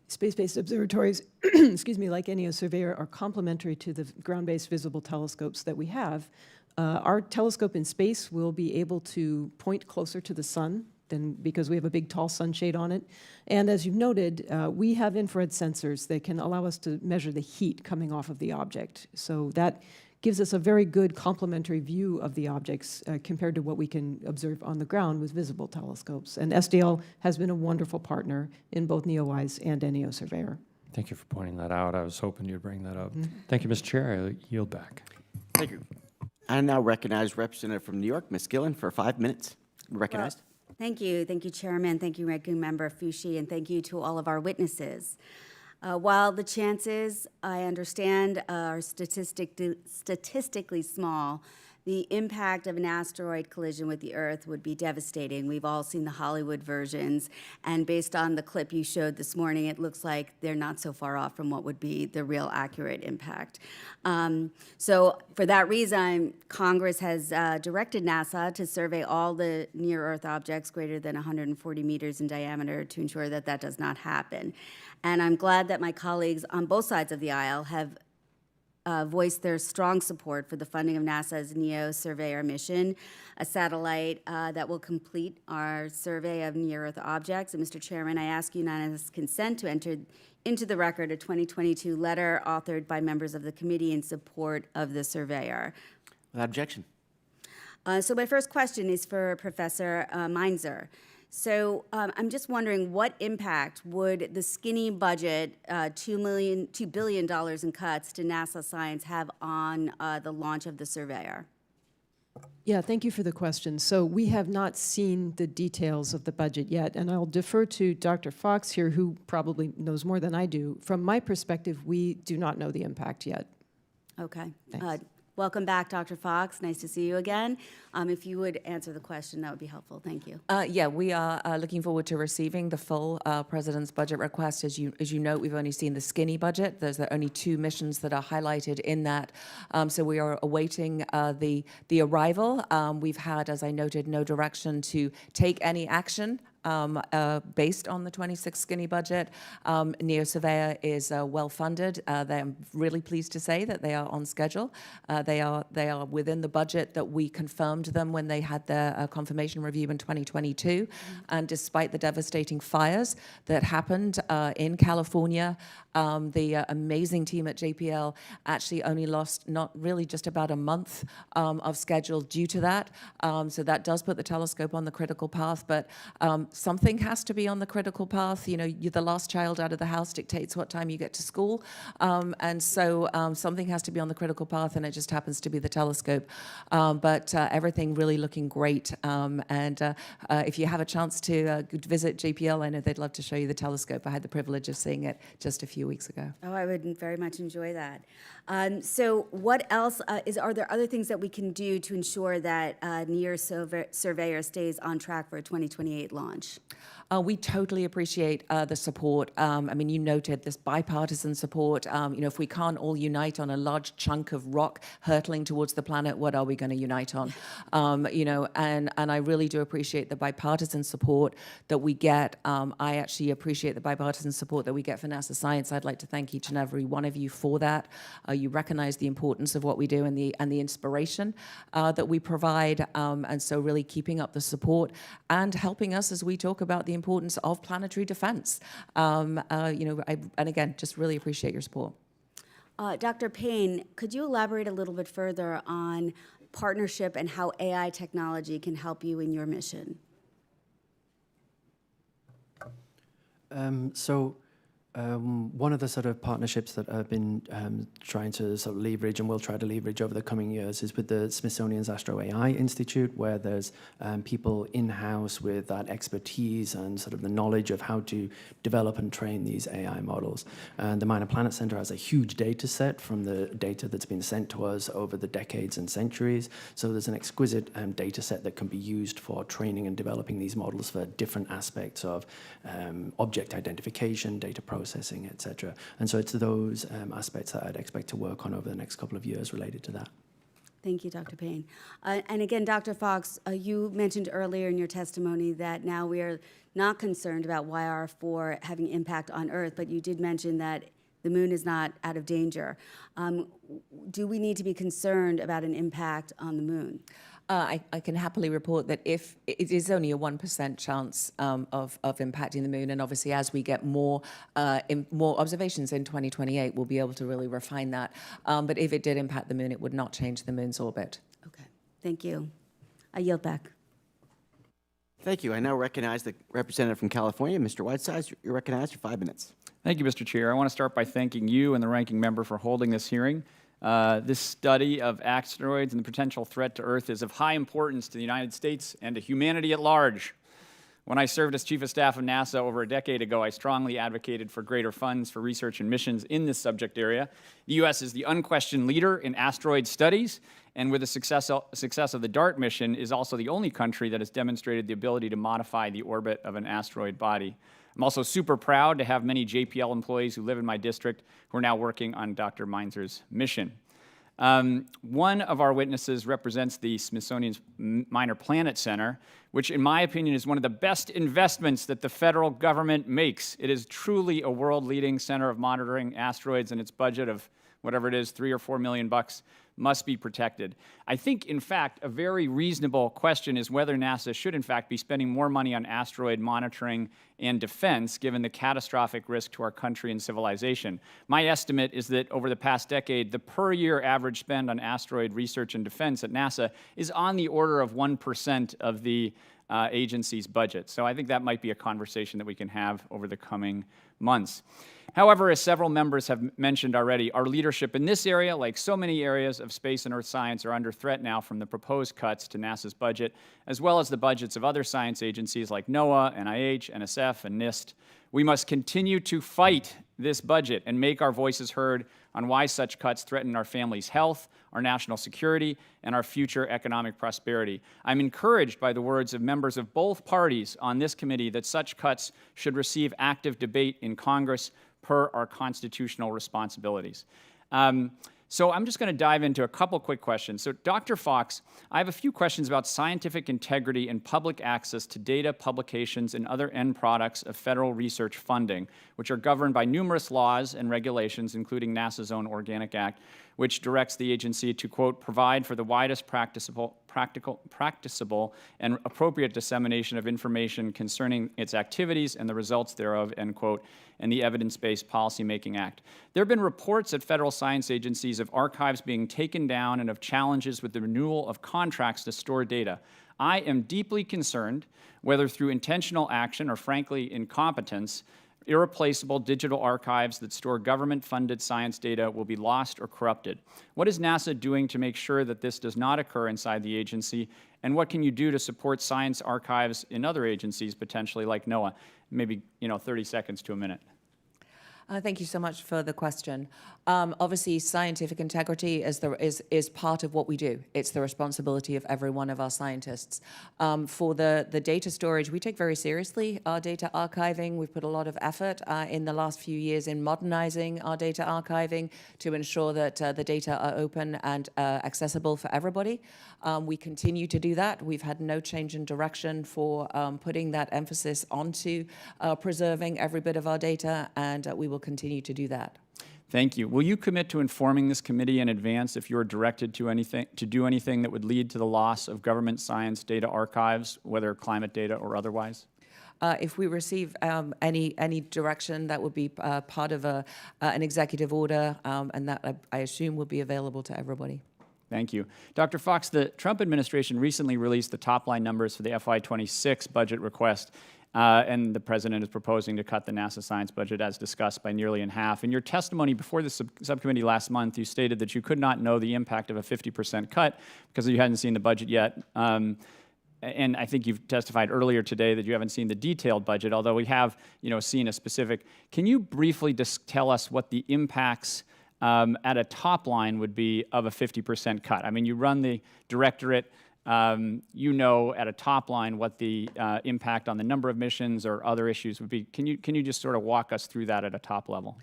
Space-based observatories, excuse me, like NEO Surveyor, are complementary to the ground-based visible telescopes that we have. Our telescope in space will be able to point closer to the sun because we have a big tall sunshade on it. And as you've noted, we have infrared sensors that can allow us to measure the heat coming off of the object. So that gives us a very good complementary view of the objects compared to what we can observe on the ground with visible telescopes. And SDL has been a wonderful partner in both NEO-WISE and NEO Surveyor. Thank you for pointing that out. I was hoping you'd bring that up. Thank you, Mr. Chair. I yield back. Thank you. I now recognize Representative from New York, Ms. Gillen, for 5 minutes. Recognized. Thank you. Thank you, Chairman. Thank you, Ranking Member Fushi, and thank you to all of our witnesses. While the chances, I understand, are statistically small, the impact of an asteroid collision with the Earth would be devastating. We've all seen the Hollywood versions, and based on the clip you showed this morning, it looks like they're not so far off from what would be the real accurate impact. So for that reason, Congress has directed NASA to survey all the near-Earth objects greater than 140 meters in diameter to ensure that that does not happen. And I'm glad that my colleagues on both sides of the aisle have voiced their strong support for the funding of NASA's NEO Surveyor mission, a satellite that will complete our survey of near-Earth objects. And Mr. Chairman, I ask unanimous consent to enter into the record a 2022 letter authored by members of the committee in support of the surveyor. Without objection. So my first question is for Professor Meinzer. So I'm just wondering, what impact would the skinny budget, $2 billion in cuts to NASA science have on the launch of the surveyor? Yeah, thank you for the question. So we have not seen the details of the budget yet, and I'll defer to Dr. Fox here, who probably knows more than I do. From my perspective, we do not know the impact yet. Okay. Thanks. Welcome back, Dr. Fox. Nice to see you again. If you would answer the question, that would be helpful. Thank you. Yeah, we are looking forward to receiving the full President's budget request. As you note, we've only seen the skinny budget. There's only 2 missions that are highlighted in that. So we are awaiting the arrival. We've had, as I noted, no direction to take any action based on the 26 skinny budget. NEO Surveyor is well funded. They're really pleased to say that they are on schedule. They are within the budget that we confirmed them when they had their confirmation review in 2022. And despite the devastating fires that happened in California, the amazing team at JPL actually only lost not really just about a month of schedule due to that. So that does put the telescope on the critical path, but something has to be on the critical path. You know, you're the last child out of the house dictates what time you get to school. And so something has to be on the critical path, and it just happens to be the telescope. But everything really looking great. And if you have a chance to visit JPL, I know they'd love to show you the telescope. I had the privilege of seeing it just a few weeks ago. Oh, I would very much enjoy that. So what else are there other things that we can do to ensure that NEO Surveyor stays on track for a 2028 launch? We totally appreciate the support. I mean, you noted this bipartisan support. You know, if we can't all unite on a large chunk of rock hurtling towards the planet, what are we going to unite on? You know, and I really do appreciate the bipartisan support that we get. I actually appreciate the bipartisan support that we get for NASA science. I'd like to thank each and every one of you for that. You recognize the importance of what we do and the inspiration that we provide, and so really keeping up the support and helping us as we talk about the importance of planetary defense. You know, and again, just really appreciate your support. Dr. Payne, could you elaborate a little bit further on partnership and how AI technology can help you in your mission? One of the sort of partnerships that I've been trying to sort of leverage and will try to leverage over the coming years is with the Smithsonian's Astro AI Institute, where there's people in-house with that expertise and sort of the knowledge of how to develop and train these AI models. And the Minor Planet Center has a huge data set from the data that's been sent to us over the decades and centuries. So there's an exquisite data set that can be used for training and developing these models for different aspects of object identification, data processing, etc. And so it's those aspects that I'd expect to work on over the next couple of years related to that. Thank you, Dr. Payne. And again, Dr. Fox, you mentioned earlier in your testimony that now we are not concerned about YR4 having impact on Earth, but you did mention that the moon is not out of danger. Do we need to be concerned about an impact on the moon? I can happily report that if it is only a 1% chance of impacting the moon, and obviously as we get more observations in 2028, we'll be able to really refine that. But if it did impact the moon, it would not change the moon's orbit. Okay, thank you. I yield back. Thank you. I now recognize the representative from California, Mr. Whitesides. You're recognized for 5 minutes. Thank you, Mr. Chair. I want to start by thanking you and the ranking member for holding this hearing. This study of asteroids and the potential threat to Earth is of high importance to the United States and to humanity at large. When I served as Chief of Staff of NASA over a decade ago, I strongly advocated for greater funds for research and missions in this subject area. The U.S. is the unquestioned leader in asteroid studies, and with the success of the DART mission, is also the only country that has demonstrated the ability to modify the orbit of an asteroid body. I'm also super proud to have many JPL employees who live in my district who are now working on Dr. Meinzer's mission. One of our witnesses represents the Smithsonian's Minor Planet Center, which in my opinion is one of the best investments that the federal government makes. It is truly a world-leading center of monitoring asteroids, and its budget of whatever it is, $3 or $4 million must be protected. I think, in fact, a very reasonable question is whether NASA should, in fact, be spending more money on asteroid monitoring and defense, given the catastrophic risk to our country and civilization. My estimate is that over the past decade, the per-year average spend on asteroid research and defense at NASA is on the order of 1% of the agency's budget. So I think that might be a conversation that we can have over the coming months. However, as several members have mentioned already, our leadership in this area, like so many areas of space and earth science, are under threat now from the proposed cuts to NASA's budget, as well as the budgets of other science agencies like NOAA, NIH, NSF, and NIST. We must continue to fight this budget and make our voices heard on why such cuts threaten our families' health, our national security, and our future economic prosperity. I'm encouraged by the words of members of both parties on this committee that such cuts should receive active debate in Congress per our constitutional responsibilities. So I'm just going to dive into a couple quick questions. So Dr. Fox, I have a few questions about scientific integrity and public access to data, publications, and other end products of federal research funding, which are governed by numerous laws and regulations, including NASA's own Organic Act, which directs the agency to, quote, provide for the widest practicable and appropriate dissemination of information concerning its activities and the results thereof, end quote, and the Evidence-Based Policymaking Act. There have been reports at federal science agencies of archives being taken down and of challenges with the renewal of contracts to store data. I am deeply concerned, whether through intentional action or frankly incompetence, irreplaceable digital archives that store government-funded science data will be lost or corrupted. What is NASA doing to make sure that this does not occur inside the agency, and what can you do to support science archives in other agencies, potentially like NOAA? Maybe, 30 seconds to a minute. Thank you so much for the question. Obviously, scientific integrity is part of what we do. It's the responsibility of every one of our scientists. For the data storage, we take very seriously our data archiving. We've put a lot of effort in the last few years in modernizing our data archiving to ensure that the data are open and accessible for everybody. We continue to do that. We've had no change in direction for putting that emphasis onto preserving every bit of our data, and we will continue to do that. Thank you. Will you commit to informing this committee in advance if you're directed to do anything that would lead to the loss of government science data archives, whether climate data or otherwise? If we receive any direction, that would be part of an executive order, and that I assume will be available to everybody. Thank you. Dr. Fox, the Trump administration recently released the top-line numbers for the FY26 budget request, and the president is proposing to cut the NASA science budget, as discussed, by nearly in half. In your testimony before the subcommittee last month, you stated that you could not know the impact of a 50% cut because you hadn't seen the budget yet. And I think you've testified earlier today that you haven't seen the detailed budget, although we have, seen a specific. Can you briefly just tell us what the impacts at a top line would be of a 50% cut? I mean, you run the directorate. You know at a top line what the impact on the number of missions or other issues would be. Can you just sort of walk us through that at a top level?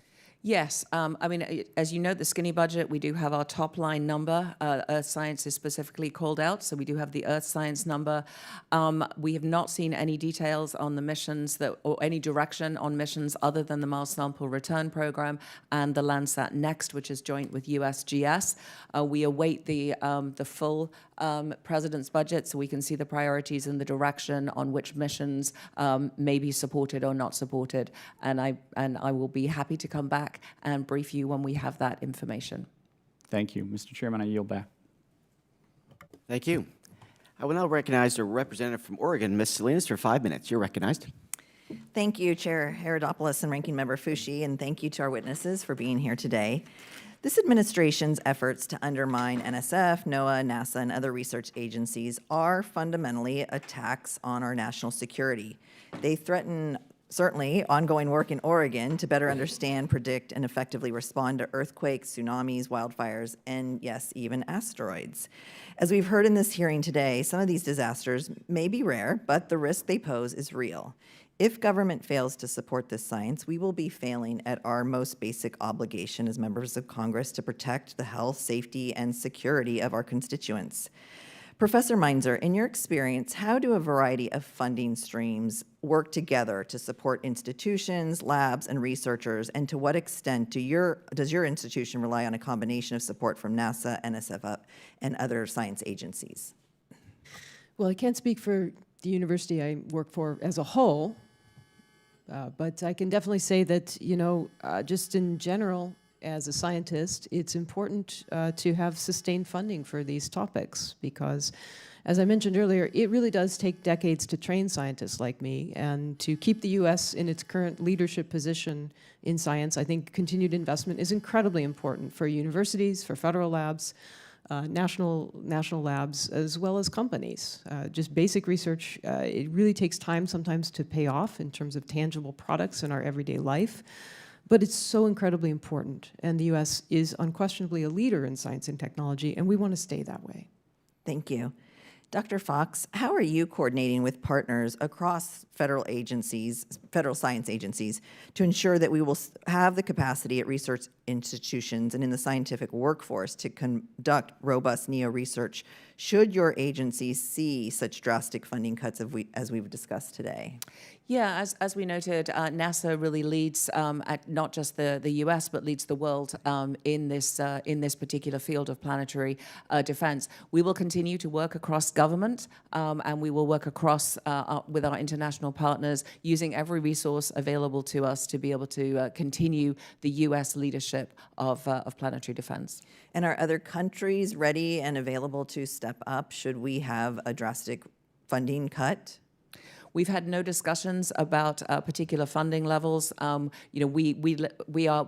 Yes. I mean, as you know, the skinny budget, we do have our top line number. Earth science is specifically called out, so we do have the Earth science number. We have not seen any details on the missions or any direction on missions other than the Mars Sample Return Program and the Landsat Next, which is joint with USGS. We await the full president's budget so we can see the priorities and the direction on which missions may be supported or not supported. And I will be happy to come back and brief you when we have that information. Thank you. Mr. Chairman, I yield back. Thank you. I will now recognize the representative from Oregon, Ms. Salinas, for 5 minutes. You're recognized. Thank you, Chair Aeronautics and Ranking Member Fushi, and thank you to our witnesses for being here today. This administration's efforts to undermine NSF, NOAA, NASA, and other research agencies are fundamentally attacks on our national security. They threaten, certainly, ongoing work in Oregon to better understand, predict, and effectively respond to earthquakes, tsunamis, wildfires, and yes, even asteroids. As we've heard in this hearing today, some of these disasters may be rare, but the risk they pose is real. If government fails to support this science, we will be failing at our most basic obligation as members of Congress to protect the health, safety, and security of our constituents. Professor Meinzer, in your experience, how do a variety of funding streams work together to support institutions, labs, and researchers, and to what extent does your institution rely on a combination of support from NASA, NSF, and other science agencies? Well, I can't speak for the university I work for as a whole, but I can definitely say that, just in general, as a scientist, it's important to have sustained funding for these topics because, as I mentioned earlier, it really does take decades to train scientists like me, and to keep the U.S. in its current leadership position in science, I think continued investment is incredibly important for universities, for federal labs, national labs, as well as companies. Just basic research, it really takes time sometimes to pay off in terms of tangible products in our everyday life, but it's so incredibly important, and the U.S. is unquestionably a leader in science and technology, and we want to stay that way. Thank you. Dr. Fox, how are you coordinating with partners across federal science agencies, to ensure that we will have the capacity at research institutions and in the scientific workforce to conduct robust NEO research should your agency see such drastic funding cuts as we've discussed today? Yeah, as we noted, NASA really leads at not just the U.S. but leads the world in this particular field of planetary defense. We will continue to work across government, and we will work across with our international partners, using every resource available to us to be able to continue the U.S. leadership of planetary defense. And are other countries ready and available to step up should we have a drastic funding cut? We've had no discussions about particular funding levels. We are,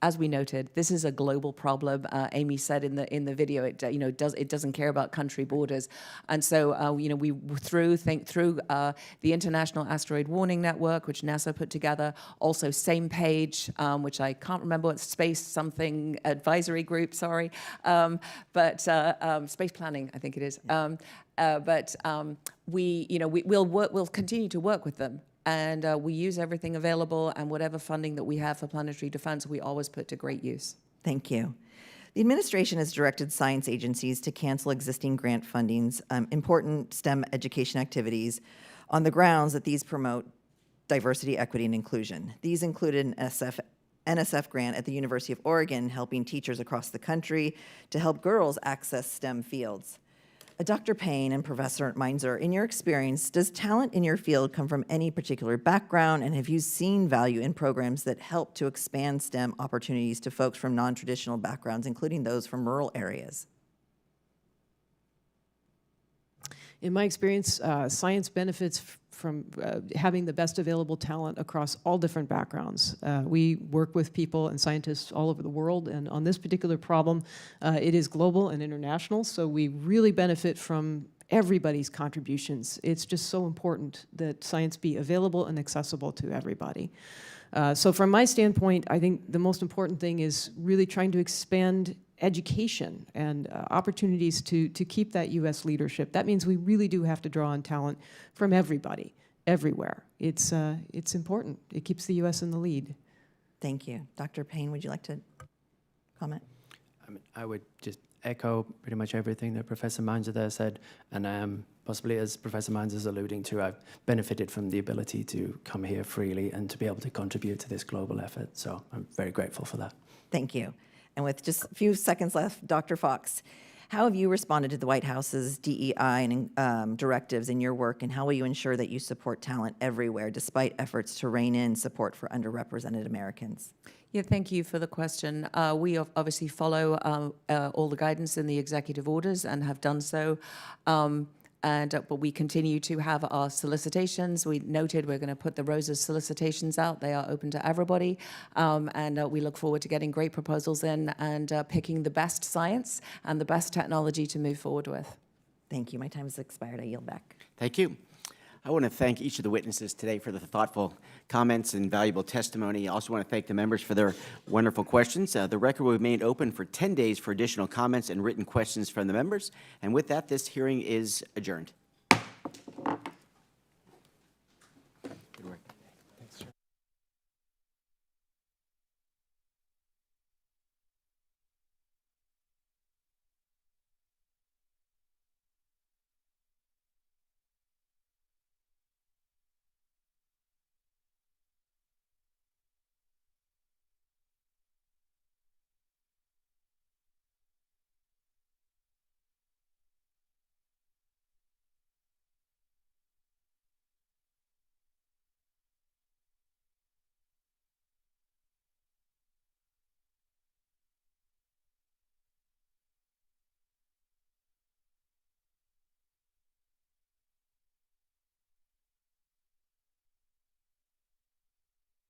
as we noted, this is a global problem. Amy said in the video, it doesn't care about country borders, and so we through the International Asteroid Warning Network, which NASA put together, also Same Page, which I can't remember what Space something advisory group, sorry, but Space Planning, I think it is. We'll continue to work with them. And we use everything available, and whatever funding that we have for planetary defense, we always put to great use. Thank you. The administration has directed science agencies to cancel existing grant fundings, important STEM education activities, on the grounds that these promote diversity, equity, and inclusion. These included an NSF grant at the University of Oregon, helping teachers across the country to help girls access STEM fields. Dr. Payne and Professor Meinzer, in your experience, does talent in your field come from any particular background, and have you seen value in programs that help to expand STEM opportunities to folks from non-traditional backgrounds, including those from rural areas? In my experience, science benefits from having the best available talent across all different backgrounds. We work with people and scientists all over the world, and on this particular problem, it is global and international, so we really benefit from everybody's contributions. It's just so important that science be available and accessible to everybody. So from my standpoint, I think the most important thing is really trying to expand education and opportunities to keep that U.S. leadership. That means we really do have to draw on talent from everybody, everywhere. It's important. It keeps the U.S. in the lead. Thank you. Dr. Payne, would you like to comment? I would just echo pretty much everything that Professor Meinzer there said, and possibly, as Professor Meinzer is alluding to, I've benefited from the ability to come here freely and to be able to contribute to this global effort, so I'm very grateful for that. Thank you. And with just a few seconds left, Dr. Fox, how have you responded to the White House's DEI and directives in your work, and how will you ensure that you support talent everywhere, despite efforts to rein in support for underrepresented Americans? Yeah, thank you for the question. We obviously follow all the guidance in the executive orders and have done so. But we continue to have our solicitations. We noted we're going to put the ROSA solicitations out. They are open to everybody. And we look forward to getting great proposals in and picking the best science and the best technology to move forward with. Thank you. My time has expired. I yield back. Thank you. I want to thank each of the witnesses today for the thoughtful comments and valuable testimony. I also want to thank the members for their wonderful questions. The record will remain open for 10 days for additional comments and written questions from the members. And with that, this hearing is adjourned.